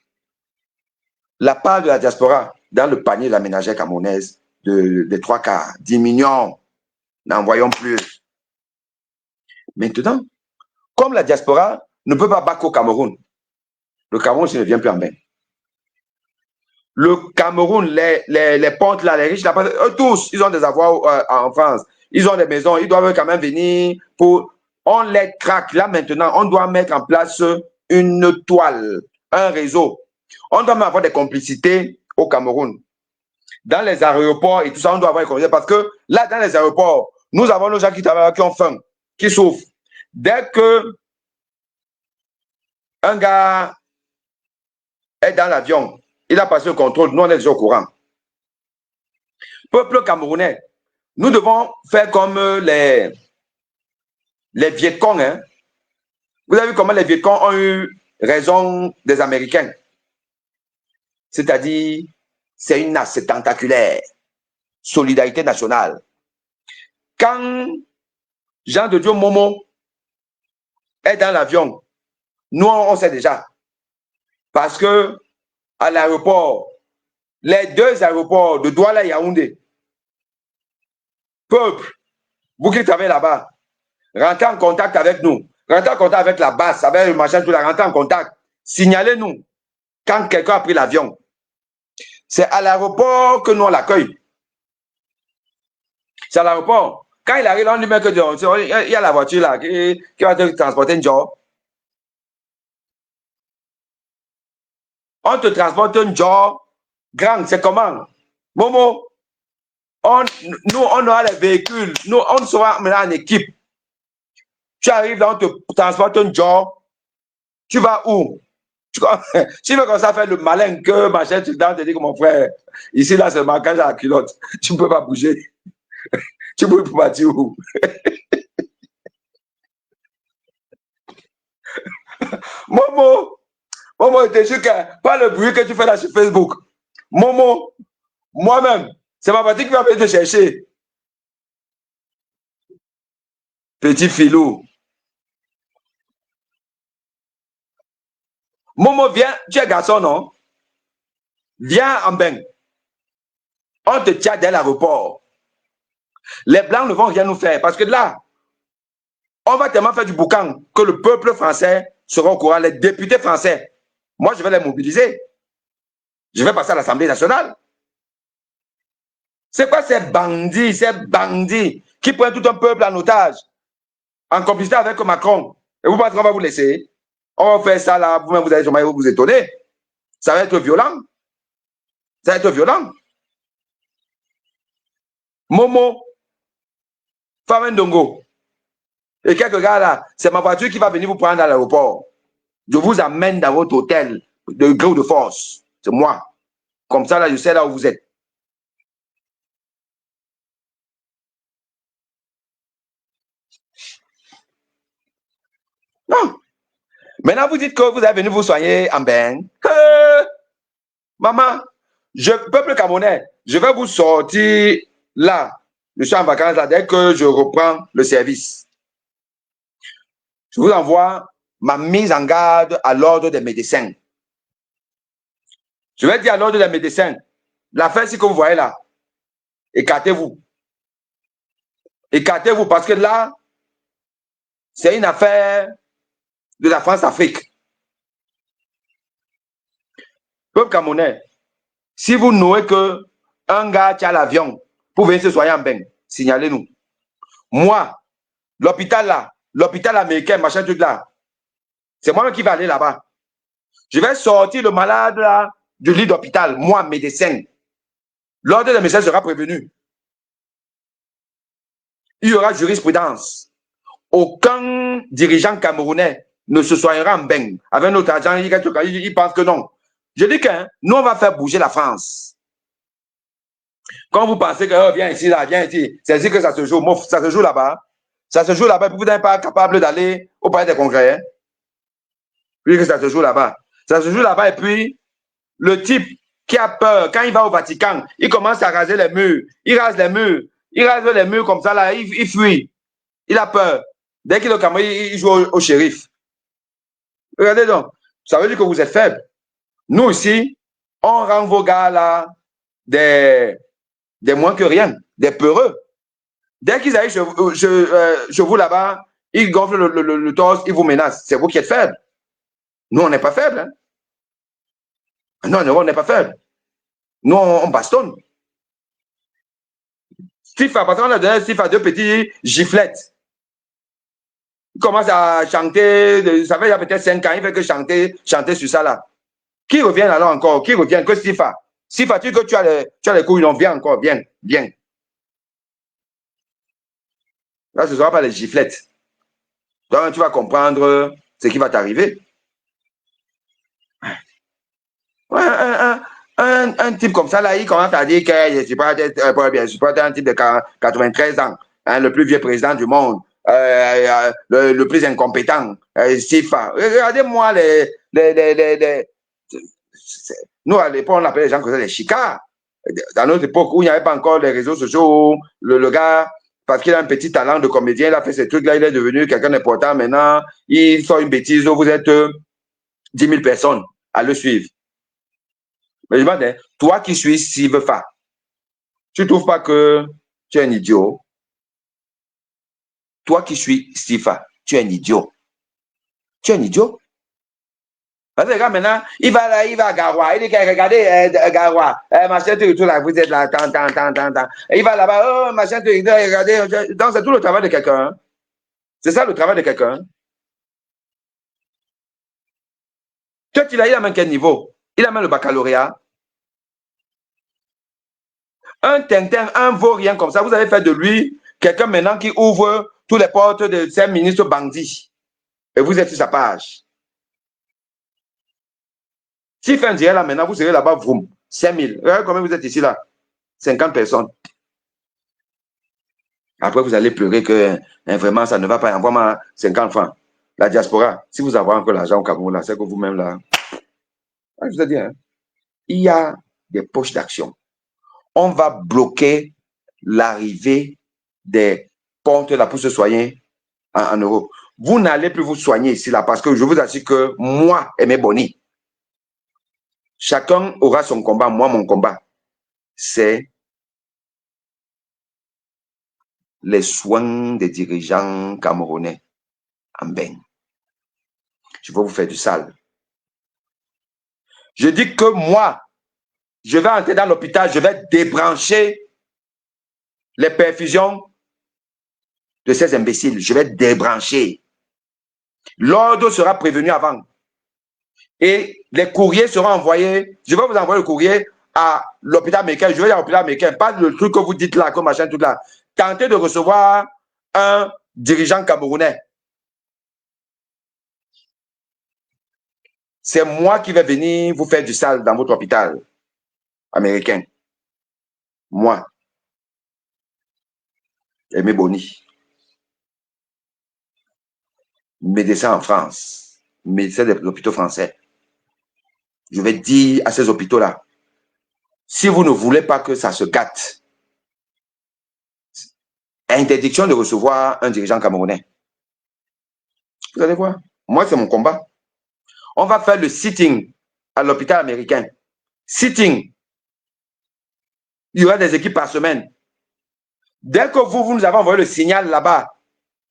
la part de la diaspora dans le panier de la ménagère camerounaise de 3/4. Diminuons. N'envoyons plus. Maintenant, comme la diaspora ne peut pas battre au Cameroun, le Cameroun ne vient plus en main. Le Cameroun, les pontes là, les riches là, eux tous, ils ont des avoirs en France. Ils ont des maisons, ils doivent quand même venir pour... On les traque. Là maintenant, on doit mettre en place une toile, un réseau. On doit même avoir des complicités au Cameroun. Dans les aéroports et tout ça, on doit avoir des complicités parce que là, dans les aéroports, nous avons nos gens qui travaillent, qui ont faim, qui souffrent. Dès que un gars est dans l'avion, il a passé le contrôle, nous on est déjà au courant. Peuple camerounais, nous devons faire comme les Vietcong. Hein. Vous avez vu comment les Vietcong ont eu raison des Américains. C'est-à-dire, c'est une nasse tentaculaire. Solidarité nationale. Quand Jean de Dieu Momo est dans l'avion, nous on sait déjà. Parce que à l'aéroport, les deux aéroports de Douala et Yaoundé, peuple, vous qui travaillez là-bas, rentrez en contact avec nous. Rentrez en contact avec la base, avec le machin, tout là, rentrez en contact. Signalez-nous quand quelqu'un a pris l'avion. C'est à l'aéroport que nous on l'accueille. C'est à l'aéroport. Quand il arrive, on lui met que il y a la voiture là qui va te transporter un job. On te transporte un job grand, c'est comment? Momo, nous on aura les véhicules, nous on sera maintenant en équipe. Tu arrives là, on te transporte un job, tu vas où? Tu veux comme ça faire le malin que machin, tu te dis que mon frère, ici là c'est marquage à la culotte, tu ne peux pas bouger. Tu peux partir où? Momo, Momo, je te jure que pas le bruit que tu fais là sur Facebook. Momo, moi-même, c'est ma partie qui va venir te chercher. Petit filou. Momo, viens, tu es garçon, non? Viens en bain. On te tient dès l'aéroport. Les Blancs ne vont rien nous faire parce que là, on va tellement faire du boucan que le peuple français sera au courant, les députés français. Moi, je vais les mobiliser. Je vais passer à l'Assemblée nationale. C'est quoi ces bandits qui prennent tout un peuple en otage, en complicité avec Macron? Et vous pensez qu'on va vous laisser? On va faire ça là, vous-même vous allez jamais vous étonner. Ça va être violent. Ça va être violent. Momo, Famendongo. Et quelques gars là, c'est ma voiture qui va venir vous prendre à l'aéroport. Je vous amène dans votre hôtel de gré ou de force. C'est moi. Comme ça, là, je sais là où vous êtes. Non. Maintenant, vous dites que vous êtes venu vous soigner en bain. Maman, peuple camerounais, je vais vous sortir là. Je suis en vacances là dès que je reprends le service. Je vous envoie ma mise en garde à l'ordre des médecins. Je vais dire à l'ordre des médecins, l'affaire que vous voyez là, écartez-vous. Écartez-vous parce que là, c'est une affaire de la France-Afrique. Peuple camerounais, si vous nouez qu'un gars tient l'avion pour venir se soigner en bain, signalez-nous. Moi, l'hôpital là, l'hôpital américain, machin truc là, c'est moi-même qui vais aller là-bas. Je vais sortir le malade là du lit d'hôpital, moi, médecin. L'ordre des médecins sera prévenu. Il y aura jurisprudence. Aucun dirigeant camerounais ne se soignera en bain. Avec notre argent, il pense que non. Je dis que nous, on va faire bouger la France. Quand vous pensez que viens ici, là, viens ici, c'est ici que ça se joue. Ça se joue là-bas. Ça se joue là-bas, puis vous n'êtes pas capable d'aller au palais des congrès. Hein? Puis que ça se joue là-bas. Ça se joue là-bas, et puis le type qui a peur, quand il va au Vatican, il commence à raser les murs. Il rase les murs. Il rase les murs comme ça, là, il fuit. Il a peur. Dès qu'il est au Cameroun, il joue au shérif. Regardez donc, ça veut dire que vous êtes faible. Nous ici, on rend vos gars là des moins que rien, des peureux. Dès qu'ils arrivent chez vous là-bas, ils gonflent le torse, ils vous menacent. C'est vous qui êtes faible. Nous, on n'est pas faible. Hein? Non, on n'est pas faible. Nous, on bastonne. Stifa, parce qu'on a donné Stifa deux petits giflettes. Il commence à chanter, ça fait il y a peut-être 5 ans, il fait que chanter sur ça là. Qui revient alors encore? Qui revient? Que Stifa? Stifa, tu dis que tu as les couilles, non, viens encore, viens. Là, ce ne sera pas les giflettes. Donc, tu vas comprendre ce qui va t'arriver. Ouais, un type comme ça, là, il commence à dire que je ne suis pas un type de 93 ans, hein, le plus vieux président du monde, le plus incompétent, Stifa. Regardez-moi nous, à l'époque, on appelait les gens comme ça les chicards. Dans notre époque où il n'y avait pas encore les réseaux sociaux, le gars, parce qu'il a un petit talent de comédien, il a fait ces trucs-là, il est devenu quelqu'un d'important. Maintenant, il sort une bêtise où vous êtes 10 000 personnes à le suivre. Mais je me demande, toi qui suis Sivefa, tu ne trouves pas que tu es un idiot? Toi qui suis Sifa, tu es un idiot. Tu es un idiot? Parce que le gars, maintenant, il va à Garoua. Il dit, regardez, Garoua, machin, tout là, vous êtes là, tant. Et il va là-bas, oh, machin, regardez. Donc, c'est tout le travail de quelqu'un. Hein? C'est ça le travail de quelqu'un. Toi, il a même quel niveau? Il a même le baccalauréat. Un tintin, un vaurien comme ça, vous avez fait de lui quelqu'un maintenant qui ouvre toutes les portes de ces ministres bandits. Et vous êtes sur sa page. S'il fait un direct là maintenant, vous serez là-bas, vroom, 5 000. Regardez combien vous êtes ici là. 50 personnes. Après, vous allez pleurer que vraiment, ça ne va pas. Envoie-moi 50 francs. La diaspora, si vous avez encore l'argent au Cameroun, là, c'est que vous-même là. Je vous ai dit, hein, il y a des poches d'action. On va bloquer l'arrivée des comptes là pour se soigner en Europe. Vous n'allez plus vous soigner ici là parce que je vous assure que moi et mes bonnies, chacun aura son combat. Moi, mon combat, c'est les soins des dirigeants camerounais en bain. Je vais vous faire du sale. Je dis que moi, je vais entrer dans l'hôpital, je vais débrancher les perfusions de ces imbéciles. Je vais débrancher. L'ordre sera prévenu avant. Et les courriers seront envoyés. Je vais vous envoyer le courrier à l'hôpital américain, je vais à l'hôpital américain, pas le truc que vous dites là, comme machin, tout là. Tentez de recevoir un dirigeant camerounais. C'est moi qui vais venir vous faire du sale dans votre hôpital américain. Moi, Aimé Boni, médecin en France, médecin de l'hôpital français. Je vais dire à ces hôpitaux-là, si vous ne voulez pas que ça se gâte, interdiction de recevoir un dirigeant camerounais. Vous allez voir. Moi, c'est mon combat. On va faire le sitting à l'hôpital américain. Sitting. Il y aura des équipes par semaine. Dès que vous nous avez envoyé le signal là-bas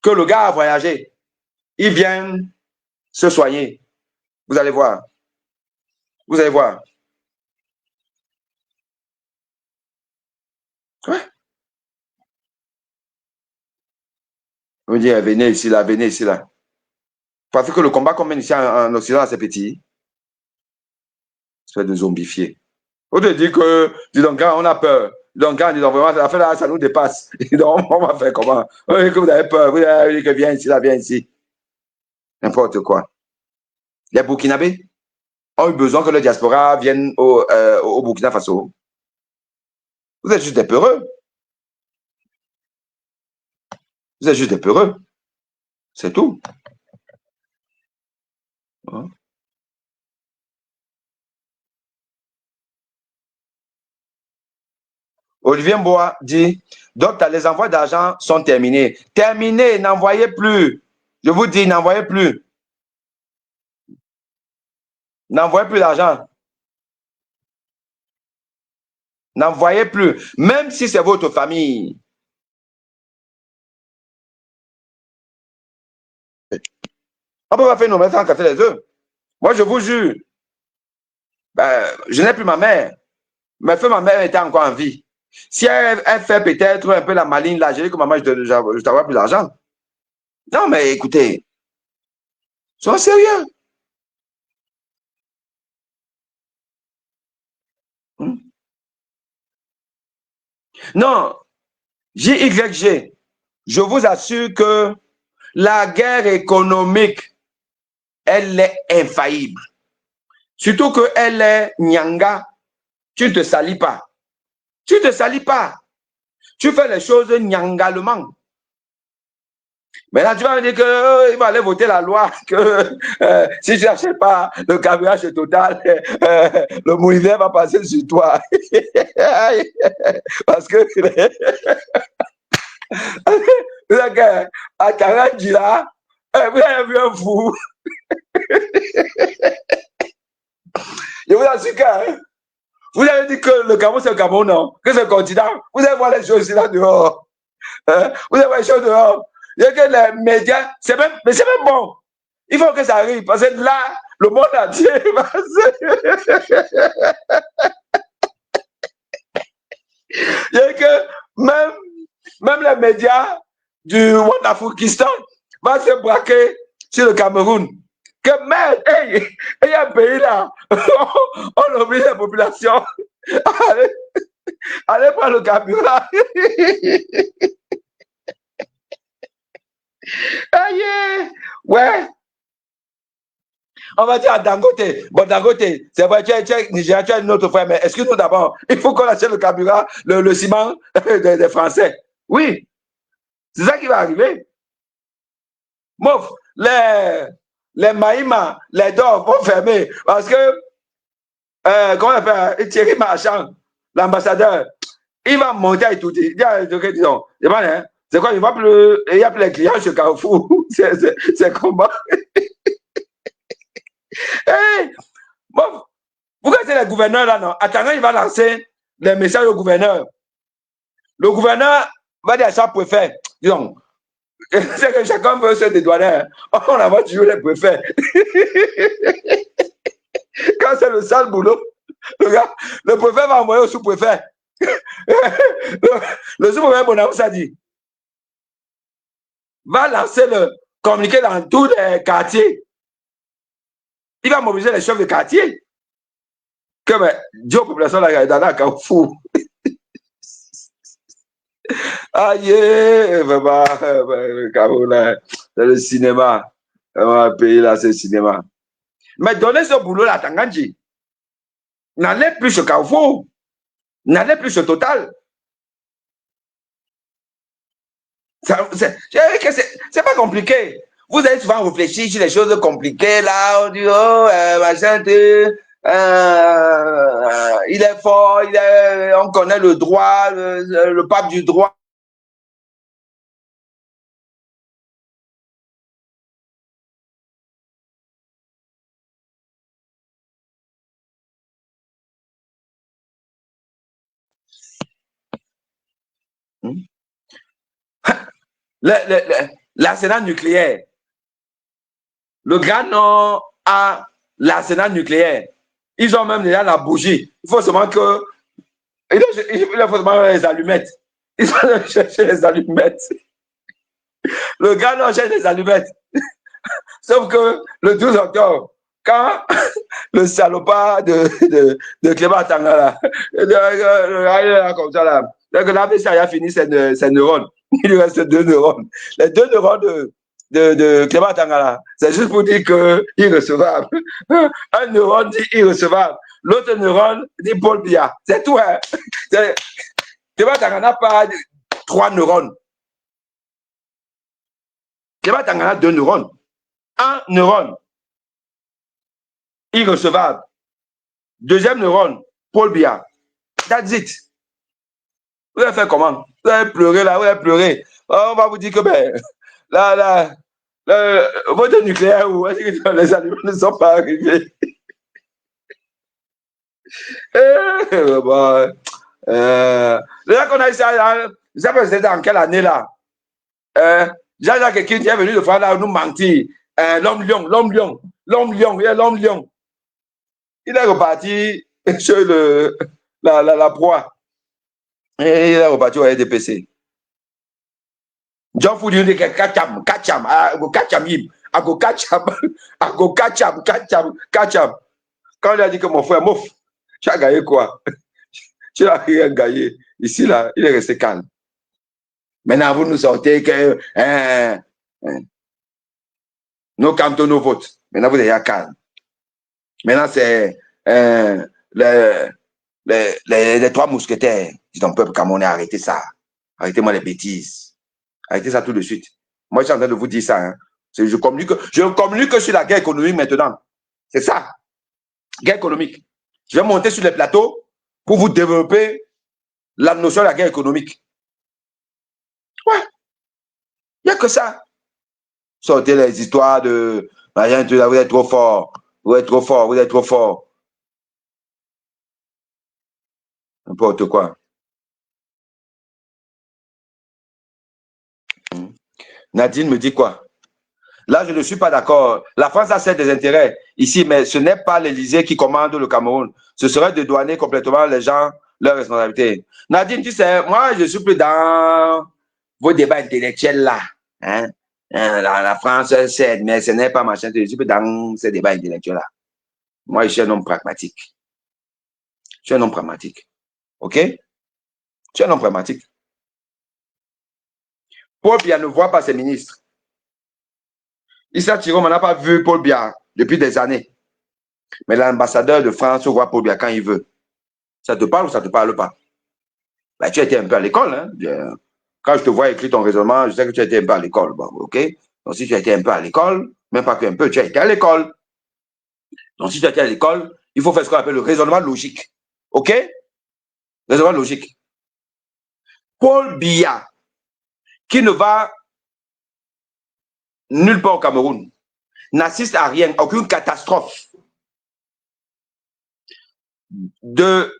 que le gars a voyagé, il vient se soigner. Vous allez voir. Vous allez voir. Ouais. Vous dire, venez ici, là, venez ici, là. Parce que le combat qu'on mène ici en Occident, c'est petit. C'est de zombifier. On te dit que, dis donc, on a peur. Donc, quand on dit donc, vraiment, la fin là, ça nous dépasse. Donc, on va faire comment? Que vous avez peur. Vous avez dit que viens ici, là, viens ici. N'importe quoi. Les Burkinabés ont eu besoin que le diaspora vienne au Burkina Faso. Vous êtes juste des peureux. Vous êtes juste des peureux. C'est tout. Hein? Olivier Mboa dit, donc les envois d'argent sont terminés. Terminés, n'envoyez plus. Je vous dis, n'envoyez plus. N'envoyez plus d'argent. N'envoyez plus. Même si c'est votre famille. On peut pas faire nos mères sans casser les œufs. Moi, je vous jure, ben, je n'ai plus ma mère. Mais ma mère était encore en vie. Si elle fait peut-être un peu la maligne, là, j'ai dit que maman, je t'envoie plus d'argent. Non, mais écoutez, sois sérieux. Non, JYG, je vous assure que la guerre économique, elle est infaillible. Surtout qu'elle est nyanga. Tu ne te salis pas. Tu ne te salis pas. Tu fais les choses nyangalement. Maintenant, tu vas me dire qu'il va aller voter la loi que si tu n'achètes pas le carburant chez Total, le moulinet va passer sur toi. Parce que à Karanji là, vous avez vu un fou. Je vous assure que vous avez dit que le Cameroun c'est le Cameroun, non? Que c'est le continent. Vous allez voir les choses là dehors. Hein? Vous allez voir les choses dehors. Il y a que les médias, mais c'est même bon. Il faut que ça arrive parce que là, le monde entier va Il y a que même les médias du Wonderfulkistan vont se braquer sur le Cameroun. Que merde, hey, il y a un pays là, on oublie la population. Allez prendre le carburant. Aïe, ouais. On va dire à Dangote. Bon, Dangote, c'est vrai, tu es Nigérian, tu es notre frère, mais excuse-nous d'abord. Il faut qu'on achète le carburant, le ciment des Français. Oui, c'est ça qui va arriver. Mouf, les Maïma, les Dors vont fermer parce que, comment on appelle, Thierry Marchand, l'ambassadeur, il va monter à tout. Disons, c'est quoi, il n'y a plus les clients chez Carrefour. C'est comment? Hey, bon, vous connaissez les gouverneurs là, non? Attends, il va lancer les messages au gouverneur. Le gouverneur va dire à chaque préfet, disons, c'est que chacun veut se dédouaner. On envoie toujours les préfets. Quand c'est le sale boulot, le préfet va envoyer au sous-préfet. Le sous-préfet Bonamoussa dit, va lancer le communiqué dans tous les quartiers. Il va mobiliser les chefs de quartier. Que mais, Dieu, population là, dans la Carrefour. Aïe, vraiment, Cameroun, là, c'est le cinéma. Un pays là, c'est le cinéma. Mais donnez ce boulot là à Tangandji. N'allez plus chez Carrefour. N'allez plus chez Total. C'est pas compliqué. Vous allez souvent réfléchir sur les choses compliquées là. On dit, oh, machin, il est fort, on connaît le droit, le pape du droit. Hmm? L'arsenal nucléaire. Le Grand Nord a l'arsenal nucléaire. Ils ont même déjà la bougie. Il faut seulement que. Il faut seulement les allumettes. Ils vont aller chercher les allumettes. Le Grand Nord cherche les allumettes. Sauf que le 12 octobre, quand le salopard de Clément Tangala, comme ça là, la ça a fini ses neurones. Il lui reste 2 neurones. Les 2 neurones de Clément Tangala, c'est juste pour dire que irrecevable. Un neurone dit irrecevable. L'autre neurone dit Paul Biya. C'est tout. Hein. Clément Tangala n'a pas 3 neurones. Clément Tangala a 2 neurones. Un neurone irrecevable. Deuxième neurone, Paul Biya. That's it. Vous allez faire comment? Vous allez pleurer là, vous allez pleurer. On va vous dire que ben, là, votre nucléaire, où est-ce que les aliments ne sont pas arrivés? Bon, là qu'on a eu ça, là, je sais pas c'était dans quelle année là. Jean-Jacques qui est venu de faire là nous mentir. L'homme lion, l'homme lion, l'homme lion, il y a l'homme lion. Il est reparti sur la proie. Et il est reparti au RDPC. John Foudi dit kacham, kacham, kacham yim, ako kacham, ako kacham, kacham, kacham. Quand il a dit que mon frère, mouf, tu as gagné quoi? Tu n'as rien gagné. Ici, là, il est resté calme. Maintenant, vous nous sortez que nos cantons, nos votes. Maintenant, vous êtes calme. Maintenant, c'est les 3 mousquetaires du peuple camerounais, arrêtez ça. Arrêtez-moi les bêtises. Arrêtez ça tout de suite. Moi, je suis en train de vous dire ça. Hein. Je communique sur la guerre économique maintenant. C'est ça. Guerre économique. Je vais monter sur les plateaux pour vous développer la notion de la guerre économique. Ouais. Il n'y a que ça. Sortez les histoires de vous êtes trop fort. Vous êtes trop fort. Vous êtes trop fort. N'importe quoi. Nadine me dit quoi? Là, je ne suis pas d'accord. La France a certes des intérêts ici, mais ce n'est pas l'Élysée qui commande le Cameroun. Ce serait de douaner complètement les gens leurs responsabilités. Nadine, tu sais, moi, je suis plus dans vos débats intellectuels là. Hein? La France cède, mais ce n'est pas machin. Je suis plus dans ces débats intellectuels là. Moi, je suis un homme pragmatique. Je suis un homme pragmatique. OK? Je suis un homme pragmatique. Paul Biya ne voit pas ses ministres. Issa Thirom n'a pas vu Paul Biya depuis des années. Mais l'ambassadeur de France voit Paul Biya quand il veut. Ça te parle ou ça ne te parle pas? Ben, tu étais un peu à l'école. Hein? Quand je te vois écrire ton raisonnement, je sais que tu étais un peu à l'école. Bon, OK? Donc, si tu étais un peu à l'école, même pas qu'un peu, tu as été à l'école. Donc, si tu étais à l'école, il faut faire ce qu'on appelle le raisonnement logique. OK? Raisonnement logique. Paul Biya, qui ne va nulle part au Cameroun, n'assiste à rien, aucune catastrophe. De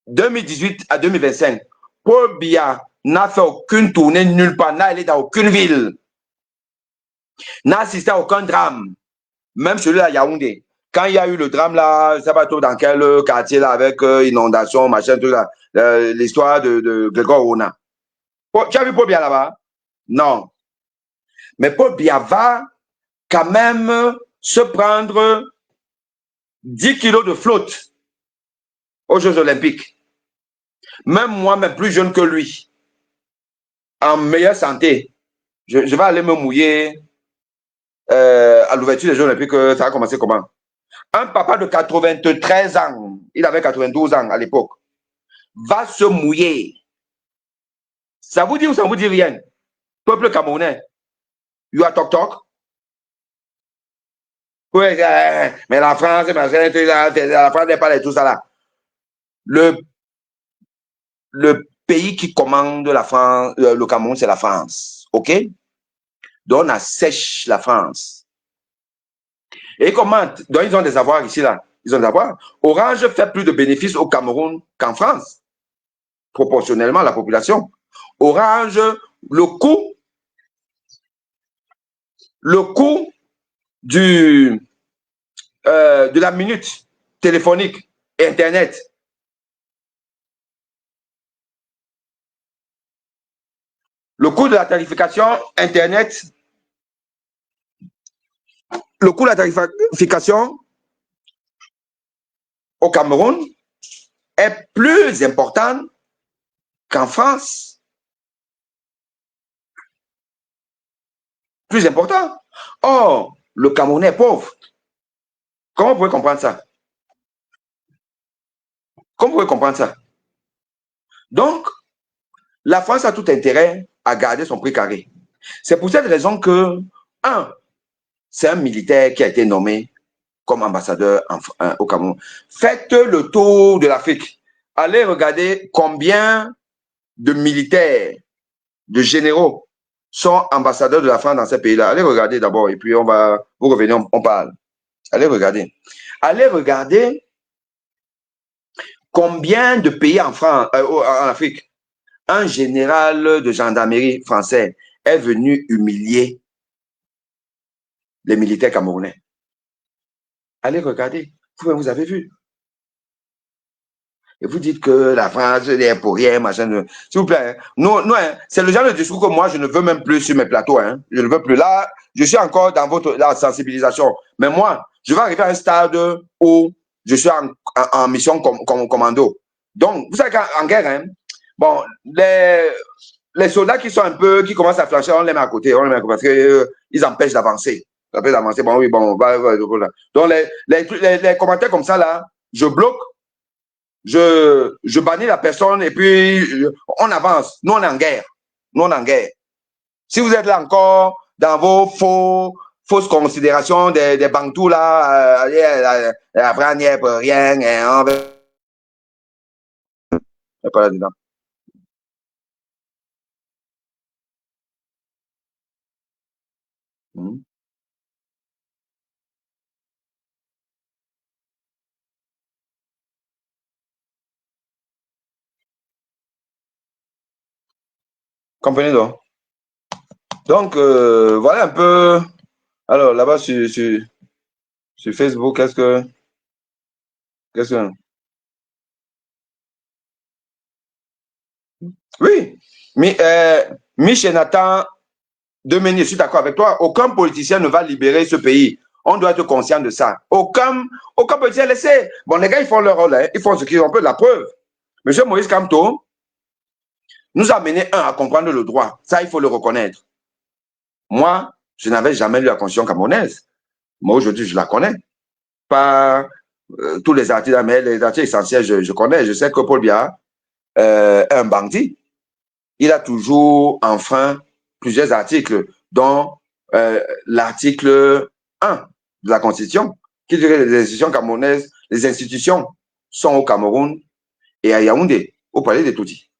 2018 à 2025, Paul Biya n'a fait aucune tournée nulle part, n'a allé dans aucune ville, n'a assisté à aucun drame, même celui à Yaoundé. Quand il y a eu le drame là, je ne sais pas trop dans quel quartier là, avec inondation, machin, tout là, l'histoire de Grégoire Ona. Tu as vu Paul Biya là-bas? Non. Mais Paul Biya va quand même se prendre 10 kilos de flotte aux Jeux Olympiques. Même moi, même plus jeune que lui, en meilleure santé, je vais aller me mouiller à l'ouverture des Jeux Olympiques. Ça va commencer comment? Un papa de 93 ans, il avait 92 ans à l'époque, va se mouiller. Ça vous dit ou ça ne vous dit rien? Peuple camerounais, you are talk talk? Oui, mais la France, la France n'est pas de tout ça là. Le, le pays qui commande la France, le Cameroun, c'est la France. OK? Donc, on assèche la France. Et comment? Donc, ils ont des avoirs ici, là. Ils ont des avoirs. Orange fait plus de bénéfices au Cameroun qu'en France, proportionnellement à la population. Orange, le coût, le coût de la minute téléphonique, Internet, le coût de la tarification Internet, le coût de la tarification au Cameroun est plus important qu'en France. Plus important. Or, le Camerounais est pauvre. Comment vous pouvez comprendre ça? Comment vous pouvez comprendre ça? Donc, la France a tout intérêt à garder son prix carré. C'est pour cette raison que, un, c'est un militaire qui a été nommé comme ambassadeur au Cameroun. Faites le tour de l'Afrique. Allez regarder combien de militaires, de généraux sont ambassadeurs de la France dans ces pays-là. Allez regarder d'abord et puis vous revenez, on parle. Allez regarder. Allez regarder combien de pays en Afrique un général de gendarmerie français est venu humilier les militaires camerounais. Allez regarder. Vous avez vu. Et vous dites que la France est pour rien, machin. S'il vous plaît. Non, c'est le genre de discours que moi, je ne veux même plus sur mes plateaux. Hein. Je ne veux plus. Là, je suis encore dans la sensibilisation. Mais moi, je vais arriver à un stade où je suis en mission commando. Donc, vous savez qu'en guerre, hein, bon, les soldats qui sont un peu, qui commencent à flancher, on les met à côté. On les met à côté parce qu'ils empêchent d'avancer. Ça empêche d'avancer. Bon, oui, bon, donc, les commentaires comme ça, là, je bloque. Je bannis la personne et puis on avance. Nous, on est en guerre. Nous, on est en guerre. Si vous êtes là encore dans vos fausses considérations des Bantous, là, la France n'y est pour rien, on va pas là-dedans. Comprenez donc. Donc, voilà un peu. Alors, là-bas sur Facebook, qu'est-ce que. Oui, mais Mich et Nathan, Dominique, je suis d'accord avec toi. Aucun politicien ne va libérer ce pays. On doit être conscient de ça. Aucun politicien laissé. Bon, les gars, ils font leur rôle. Hein. Ils font ce qu'ils ont. La preuve. Monsieur Moïse Kamto nous a mené à comprendre le droit. Ça, il faut le reconnaître. Moi, je n'avais jamais lu la Constitution camerounaise. Moi, aujourd'hui, je la connais. Pas tous les articles, mais les articles essentiels, je connais. Je sais que Paul Biya est un bandit. Il a toujours enfreint plusieurs articles, dont l'article 1 de la Constitution, qui dit que les institutions camerounaises, les institutions sont au Cameroun et à Yaoundé, au palais de Touti.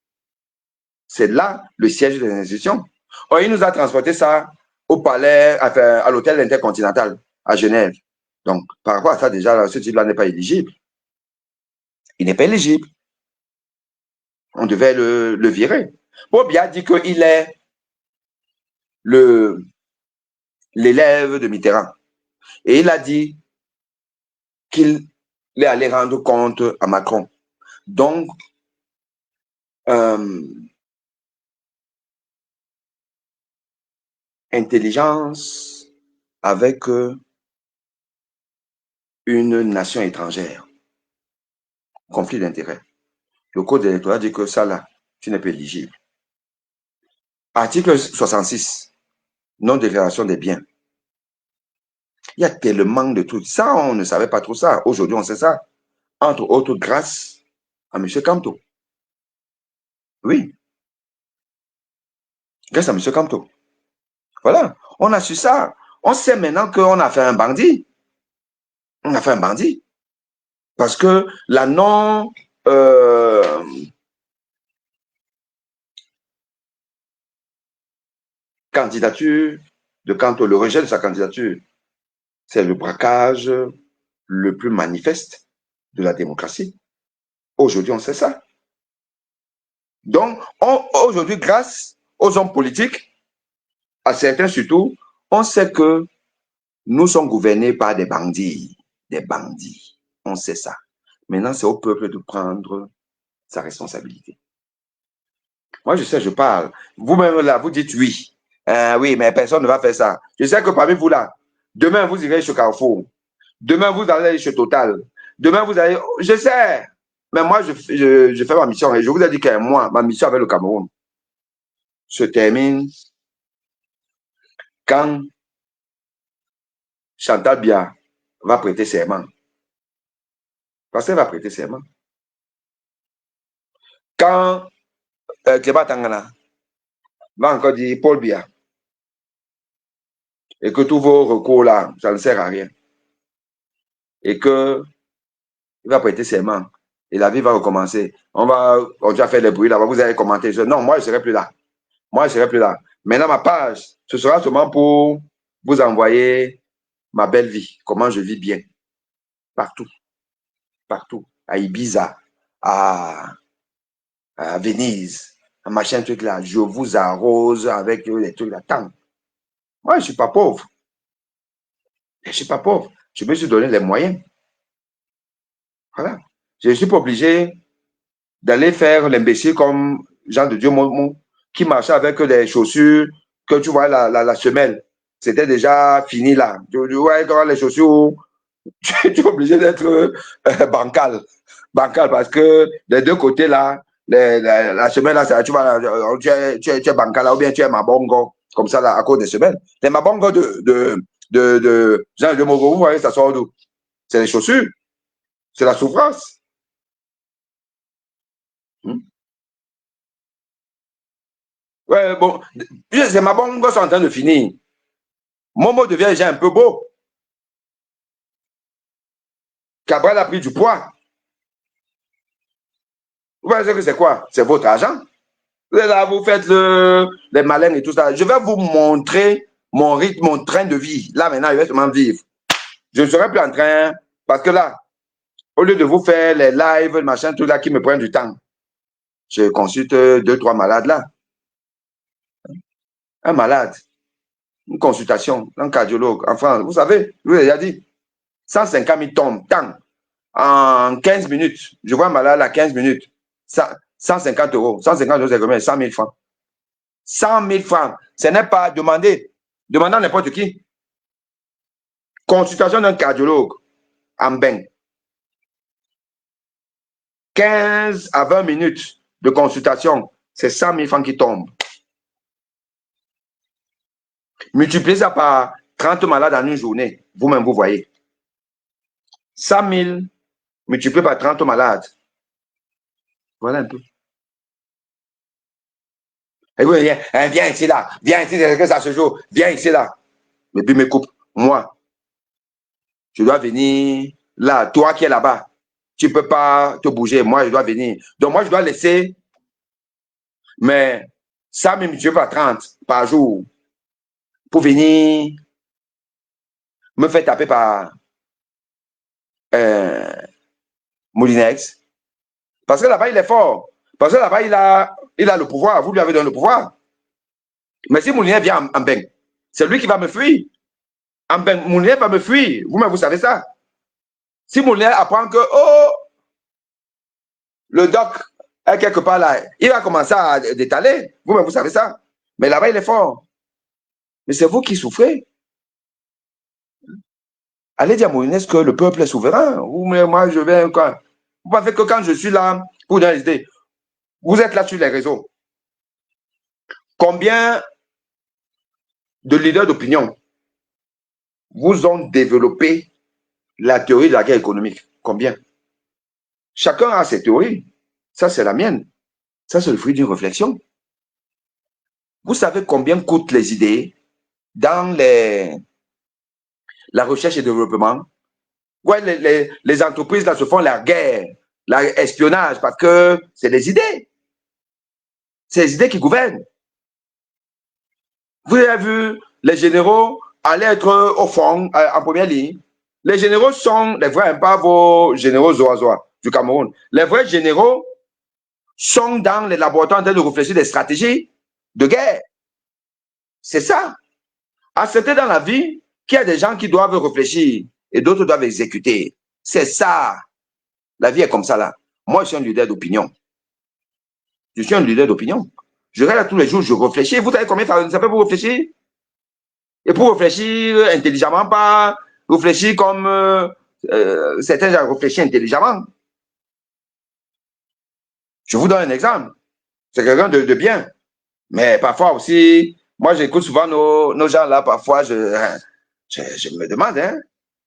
C'est là le siège des institutions. Or, il nous a transporté ça au palais, enfin, à l'hôtel intercontinental à Genève. Donc, par rapport à ça, déjà, ce type-là n'est pas éligible. Il n'est pas éligible. On devait le virer. Bobia dit qu'il est l'élève de Mitterrand. Et il a dit qu'il est allé rendre compte à Macron. Donc, intelligence avec une nation étrangère. conflit d'intérêts. Le code électoral dit que ça, là, tu n'es pas éligible. Article 66, non-déclaration des biens. Il y a tellement de trucs. Ça, on ne savait pas trop ça. Aujourd'hui, on sait ça. Entre autres, grâce à M. Camto. Oui, grâce à M. Camto. Voilà, on a su ça. On sait maintenant qu'on a fait un bandit. On a fait un bandit. Parce que la non... candidature de Camto, le rejet de sa candidature, c'est le braquage le plus manifeste de la démocratie. Aujourd'hui, on sait ça. Donc, aujourd'hui, grâce aux hommes politiques, à certains surtout, on sait que nous sommes gouvernés par des bandits. Des bandits. On sait ça. Maintenant, c'est au peuple de prendre sa responsabilité. Moi, je sais, je parle. Vous-même, là, vous dites oui. Oui, mais personne ne va faire ça. Je sais que parmi vous, là, demain, vous irez chez Carrefour. Demain, vous allez chez Total. Demain, vous allez... Je sais. Mais moi, je fais ma mission. Et je vous ai dit que moi, ma mission avec le Cameroun se termine quand Chantal Biya va prêter serment. Parce qu'elle va prêter serment. Quand Clément Tangana va encore dire Paul Biya et que tous vos recours là, ça ne sert à rien. Et que il va prêter serment. Et la vie va recommencer. On va faire des bruits là-bas. Vous allez commenter. Non, moi, je ne serai plus là. Moi, je ne serai plus là. Maintenant, ma page, ce sera seulement pour vous envoyer ma belle vie. Comment je vis bien. Partout. Partout. À Ibiza, à Venise, à machin truc là. Je vous arrose avec les trucs là. Tant. Moi, je ne suis pas pauvre. Je ne suis pas pauvre. Je me suis donné les moyens. Voilà. Je ne suis pas obligé d'aller faire l'imbécile comme Jean de Dieu Momo, qui marchait avec des chaussures que tu vois la semelle. C'était déjà fini là. Tu vois les chaussures, tu es obligé d'être bancal. Bancal parce que des deux côtés là, la semelle là, tu vois, tu es bancal là, ou bien tu es mabongo, comme ça là, à cause des semelles. Les mabongo de Jean de Dieu Momo, vous voyez, ça sort d'où? C'est les chaussures. C'est la souffrance. Ouais, bon, c'est ma bonne gosse en train de finir. Momo devient déjà un peu beau. Cabral a pris du poids. Vous voyez ce que c'est quoi? C'est votre argent. Vous êtes là, vous faites les malins et tout ça. Je vais vous montrer mon rythme, mon train de vie. Là, maintenant, je vais seulement vivre. Je ne serai plus en train, parce que là, au lieu de vous faire les lives, machin, tout là qui me prennent du temps, je consulte deux, trois malades là. Un malade, une consultation, un cardiologue en France. Vous savez, je vous ai déjà dit, 150 000 tombes, tant. En 15 minutes, je vois un malade à 15 minutes, 150 euros. 150 euros, c'est combien? 100 000 francs. 100 000 francs. Ce n'est pas demandé. Demandant n'importe qui. Consultation d'un cardiologue en bain. 15 à 20 minutes de consultation, c'est 100 000 francs qui tombent. Multipliez ça par 30 malades en une journée. Vous-même, vous voyez. 100 000 multiplié par 30 malades. Voilà un peu. Et oui, viens ici là. Viens ici, c'est que ça se joue. Viens ici là. Et puis me coupe. Moi, je dois venir là. Toi qui es là-bas, tu ne peux pas te bouger. Moi, je dois venir. Donc, moi, je dois laisser, mais 100 000 multiplié par 30 par jour pour venir me faire taper par Moulinex. Parce que là-bas, il est fort. Parce que là-bas, il a le pouvoir. Vous lui avez donné le pouvoir. Mais si Moulinex vient en bain, c'est lui qui va me fuir. En bain, Moulinex va me fuir. Vous-même, vous savez ça. Si Moulinex apprend que, oh, le doc est quelque part là, il va commencer à détaler. Vous-même, vous savez ça. Mais là-bas, il est fort. Mais c'est vous qui souffrez. Allez dire à Moulinex que le peuple est souverain. Ou moi, je vais quoi. Vous pensez que quand je suis là pour donner des idées, vous êtes là sur les réseaux. Combien de leaders d'opinion vous ont développé la théorie de la guerre économique? Combien? Chacun a ses théories. Ça, c'est la mienne. Ça, c'est le fruit d'une réflexion. Vous savez combien coûtent les idées dans la recherche et développement? Ouais, les entreprises là se font la guerre, l'espionnage, parce que c'est les idées. C'est les idées qui gouvernent. Vous avez vu les généraux aller être au fond, en première ligne. Les généraux sont les vrais, pas vos généraux zoazois du Cameroun. Les vrais généraux sont dans les laboratoires en train de réfléchir des stratégies de guerre. C'est ça. Accepter dans la vie qu'il y a des gens qui doivent réfléchir et d'autres doivent exécuter. C'est ça. La vie est comme ça là. Moi, je suis un leader d'opinion. Je suis un leader d'opinion. Je reste là tous les jours, je réfléchis. Vous savez combien ça fait pour réfléchir? Et pour réfléchir intelligemment, pas réfléchir comme certains gens réfléchissent intelligemment. Je vous donne un exemple. C'est quelqu'un de bien. Mais parfois aussi, moi j'écoute souvent nos gens là, parfois je me demande, hein,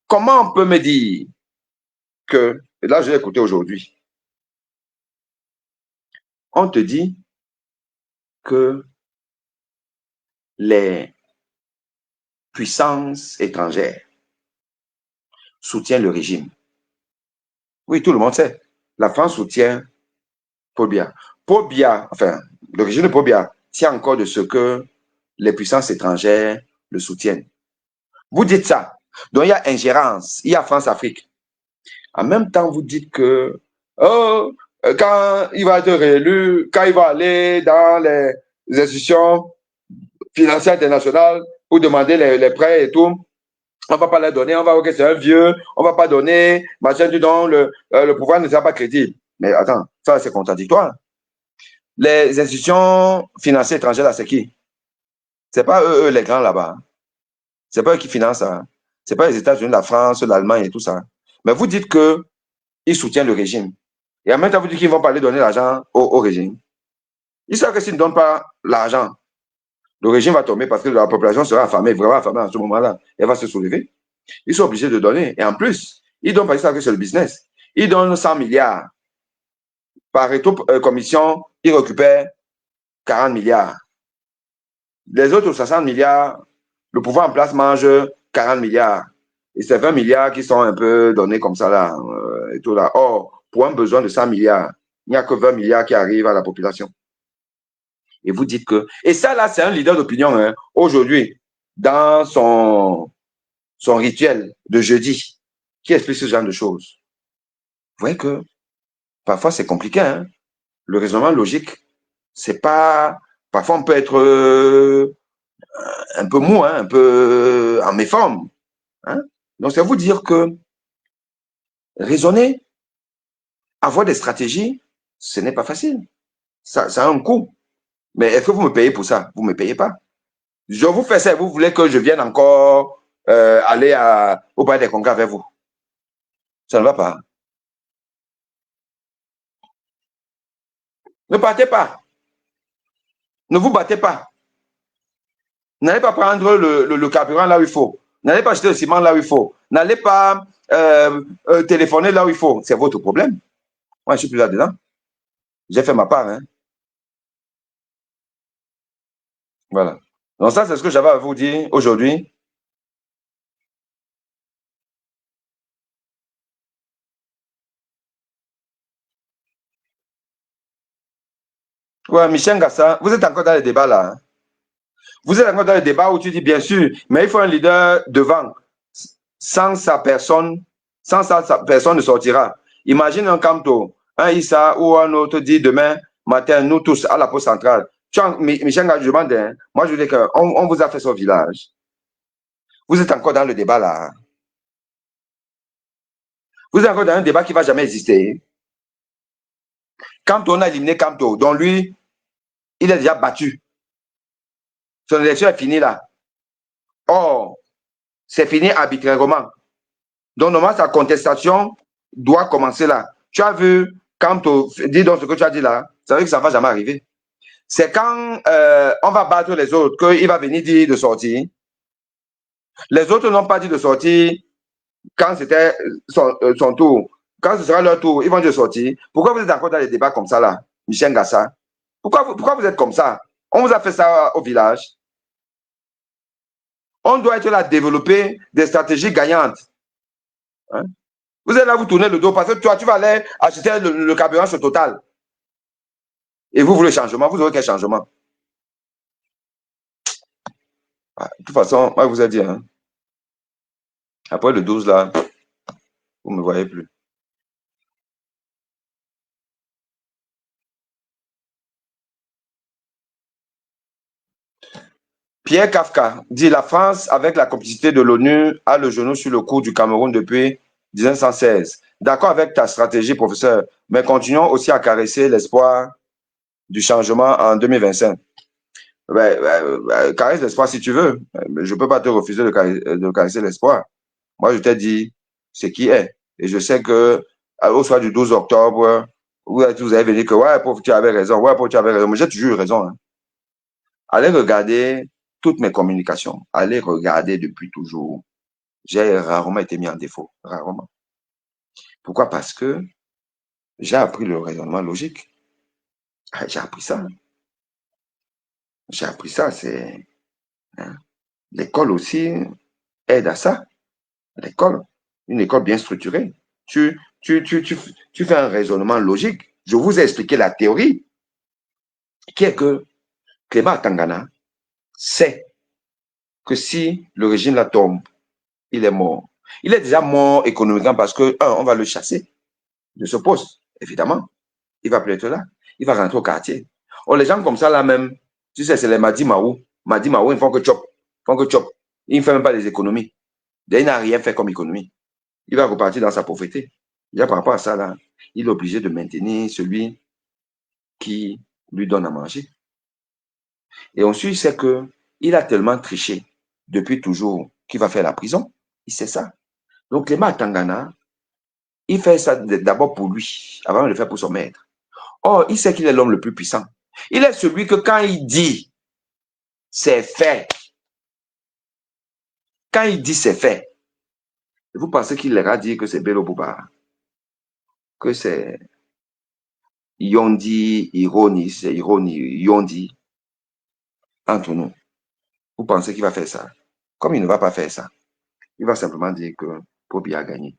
comment on peut me dire que, et là je l'ai écouté aujourd'hui, on te dit que les puissances étrangères soutiennent le régime. Oui, tout le monde sait. La France soutient Paul Biya. Paul Biya, enfin, le régime de Paul Biya tient encore de ce que les puissances étrangères le soutiennent. Vous dites ça. Donc il y a ingérence, il y a France-Afrique. En même temps, vous dites que oh, quand il va être réélu, quand il va aller dans les institutions financières internationales pour demander les prêts et tout, on ne va pas les donner, on va voir que c'est un vieux, on ne va pas donner, machin du don, le pouvoir ne sera pas crédible. Mais attends, ça c'est contradictoire. Les institutions financières étrangères, là, c'est qui? C'est pas eux, les grands là-bas. C'est pas eux qui financent ça. C'est pas les États-Unis, la France, l'Allemagne et tout ça. Mais vous dites qu'ils soutiennent le régime. Et en même temps, vous dites qu'ils vont pas aller donner l'argent au régime. Ils savent que s'ils ne donnent pas l'argent, le régime va tomber parce que la population sera affamée, vraiment affamée en ce moment-là. Elle va se soulever. Ils sont obligés de donner. Et en plus, ils donnent parce qu'ils savent que c'est le business. Ils donnent 100 milliards. Par commission, ils récupèrent 40 milliards. Les autres 60 milliards, le pouvoir en place mange 40 milliards. Et c'est 20 milliards qui sont un peu donnés comme ça là. Et tout là. Or, pour un besoin de 100 milliards, il n'y a que 20 milliards qui arrivent à la population. Et vous dites que... Et ça là, c'est un leader d'opinion. Hein, aujourd'hui, dans son rituel de jeudi, qui explique ce genre de choses. Vous voyez que parfois c'est compliqué. Hein? Le raisonnement logique, c'est pas... Parfois on peut être un peu mou, hein, un peu en méforme. Hein? Donc, c'est vous dire que raisonner, avoir des stratégies, ce n'est pas facile. Ça a un coût. Mais est-ce que vous me payez pour ça? Vous ne me payez pas. Je vous fais ça, vous voulez que je vienne encore aller au palais des congrès avec vous. Ça ne va pas. Ne partez pas. Ne vous battez pas. N'allez pas prendre le carburant là où il faut. N'allez pas acheter le ciment là où il faut. N'allez pas téléphoner là où il faut. C'est votre problème. Moi, je suis plus là-dedans. J'ai fait ma part. Hein. Voilà. Donc ça, c'est ce que j'avais à vous dire aujourd'hui. Ouais, Michel Gassa, vous êtes encore dans le débat là. Hein. Vous êtes encore dans le débat où tu dis bien sûr, mais il faut un leader devant. Sans sa personne, sa personne ne sortira. Imagine un Camto, un Issa ou un autre dit demain matin, nous tous à la poste centrale. Michel Gassa, je demande, hein, moi je dis qu'on on vous a fait son village. Vous êtes encore dans le débat là. Vous êtes encore dans un débat qui ne va jamais exister. Camto, on a éliminé Camto, donc lui, il est déjà battu. Son élection est finie là. Or, c'est fini arbitrairement. Donc, normalement, sa contestation doit commencer là. Tu as vu, dis donc ce que tu as dit là, c'est vrai que ça ne va jamais arriver. C'est quand on va battre les autres qu'il va venir dire de sortir. Les autres n'ont pas dit de sortir quand c'était son tour. Quand ce sera leur tour, ils vont dire de sortir. Pourquoi vous êtes encore dans les débats comme ça là, Michel Gassa? Pourquoi vous êtes comme ça? On vous a fait ça au village. On doit être là, développer des stratégies gagnantes. Hein? Vous êtes là, vous tournez le dos parce que toi, tu vas aller acheter le carburant sur Total. Et vous voulez changement, vous aurez quel changement? De toute façon, moi, je vous ai dit, hein, après le 12, là, vous ne me voyez plus. Pierre Kafka dit la France, avec la complicité de l'ONU, a le genou sur le cou du Cameroun depuis 1916. D'accord avec ta stratégie, professeur, mais continuons aussi à caresser l'espoir du changement en 2025. Caresse l'espoir si tu veux. Je ne peux pas te refuser de caresser l'espoir. Moi, je t'ai dit ce qui est. Et je sais que au soir du 12 octobre, vous avez venu que, ouais, pauvre, tu avais raison, ouais, pauvre, tu avais raison. Mais j'ai toujours eu raison. Hein. Allez regarder toutes mes communications. Allez regarder depuis toujours. J'ai rarement été mis en défaut. Rarement. Pourquoi? Parce que j'ai appris le raisonnement logique. J'ai appris ça. J'ai appris ça. C'est, hein. L'école aussi aide à ça. L'école, une école bien structurée. Tu fais un raisonnement logique. Je vous ai expliqué la théorie qui est que Clément Tangana sait que si le régime la tombe, il est mort. Il est déjà mort économiquement parce que, on va le chasser de ce poste, évidemment. Il va plus être là. Il va rentrer au quartier. Oh, les gens comme ça, là même, tu sais, c'est les Madi Maou. Madi Maou, ils font que chop. Ils font que chop. Il ne fait même pas des économies. Il n'a rien fait comme économie. Il va repartir dans sa pauvreté. Déjà par rapport à ça, là, il est obligé de maintenir celui qui lui donne à manger. Et ensuite, c'est que il a tellement triché depuis toujours qu'il va faire la prison. Il sait ça. Donc, Clément Tangana, il fait ça d'abord pour lui, avant de le faire pour son maître. Or, il sait qu'il est l'homme le plus puissant. Il est celui que quand il dit, c'est fait. Quand il dit, c'est fait. Vous pensez qu'il ira dire que c'est Bello Bouba, que c'est Yondi, ironie, c'est ironie, Yondi, entre nous. Vous pensez qu'il va faire ça? Comme il ne va pas faire ça, il va simplement dire que Pobi a gagné.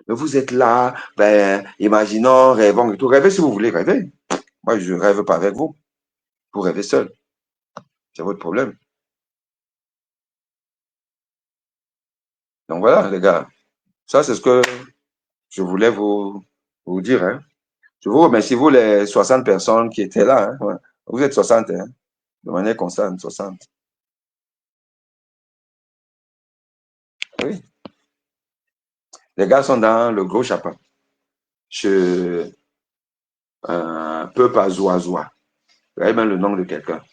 Mais vous êtes là, ben, imaginons, rêvons et tout. Rêvez si vous voulez rêver. Moi, je ne rêve pas avec vous. Vous rêvez seul. C'est votre problème. Donc voilà, les gars. Ça, c'est ce que je voulais vous dire. Hein. Je vous remercie, vous, les 60 personnes qui étaient là. Hein. Ouais. Vous êtes 60, hein, de manière constante, 60. Oui. Les gars sont dans le gros chapeau. Je peux pas zoa. Vous avez même le nom de quelqu'un.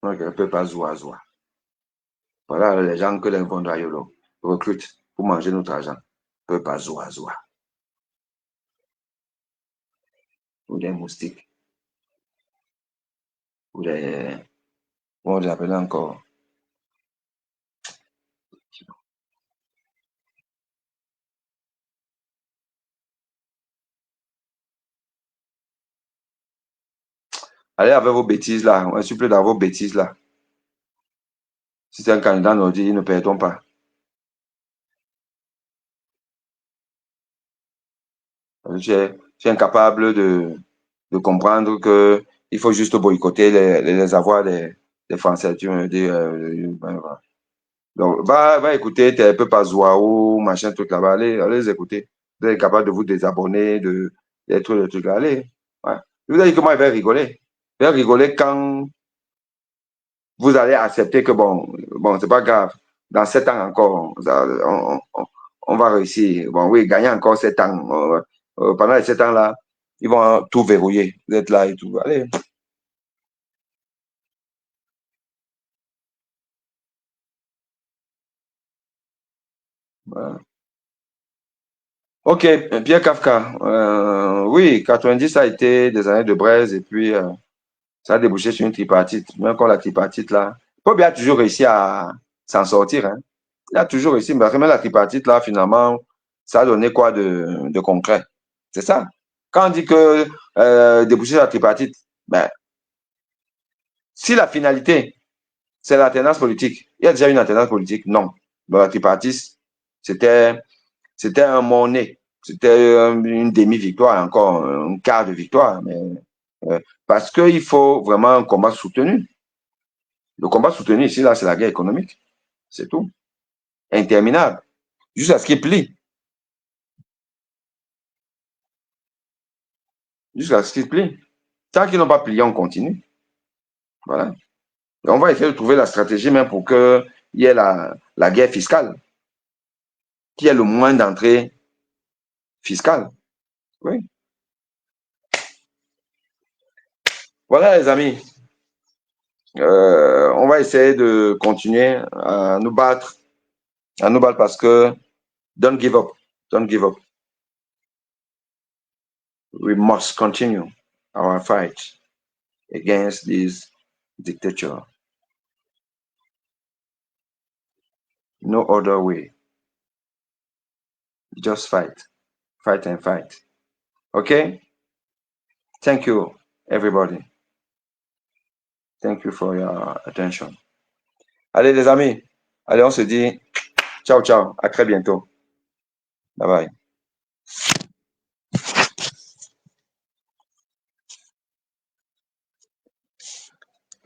Donc, peut pas zoa. Voilà les gens que l'Infondrayolo recrute pour manger notre argent. Peut pas zoa. Ou des moustiques. Ou des. Comment on les appelle encore? Allez avec vos bêtises là. On supplie dans vos bêtises là. Si c'est un candidat nordique, ne perdons pas. Je suis incapable de comprendre qu'il faut juste boycotter les avoirs des Français. Voilà. Donc, va écouter tes peu pas ou machin, truc là-bas. Allez les écouter. Vous êtes capable de vous désabonner, des trucs là. Allez. Ouais. Je vous ai dit que moi, il va rigoler. Il va rigoler quand vous allez accepter que bon, c'est pas grave. Dans 7 ans encore, on va réussir. Bon, oui, gagner encore 7 ans. Pendant les 7 ans-là, ils vont tout verrouiller. Vous êtes là et tout. Allez. Voilà. Ok, Pierre Kafka. Oui, 90, ça a été des années de braise et puis ça a débouché sur une tripartite. Même quand la tripartite, là, Paul Biya a toujours réussi à s'en sortir. Hein. Il a toujours réussi, mais même la tripartite, là, finalement, ça a donné quoi de concret? C'est ça. Quand on dit que déboucher sur la tripartite, ben, si la finalité, c'est l'alternance politique, il y a déjà une alternance politique? Non. Donc, la tripartite, c'était c'était un monnaie. C'était une demi-victoire, encore un quart de victoire. Mais, parce qu'il faut vraiment un combat soutenu. Le combat soutenu ici, là, c'est la guerre économique. C'est tout. Interminable. Jusqu'à ce qu'il plie. Jusqu'à ce qu'il plie. Tant qu'ils n'ont pas plié, on continue. Voilà. Et on va essayer de trouver la stratégie même pour qu'il y ait la guerre fiscale, qu'il y ait le moins d'entrées fiscales. Oui. Voilà, les amis. On va essayer de continuer à nous battre parce que don't give up. Don't give up. We must continue our fight against this dictature. No other way. Just fight. Fight and fight. Okay? Thank you, everybody. Thank you for your attention. Allez, les amis. Allez, on se dit ciao, ciao. À très bientôt. Bye bye.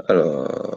Alors.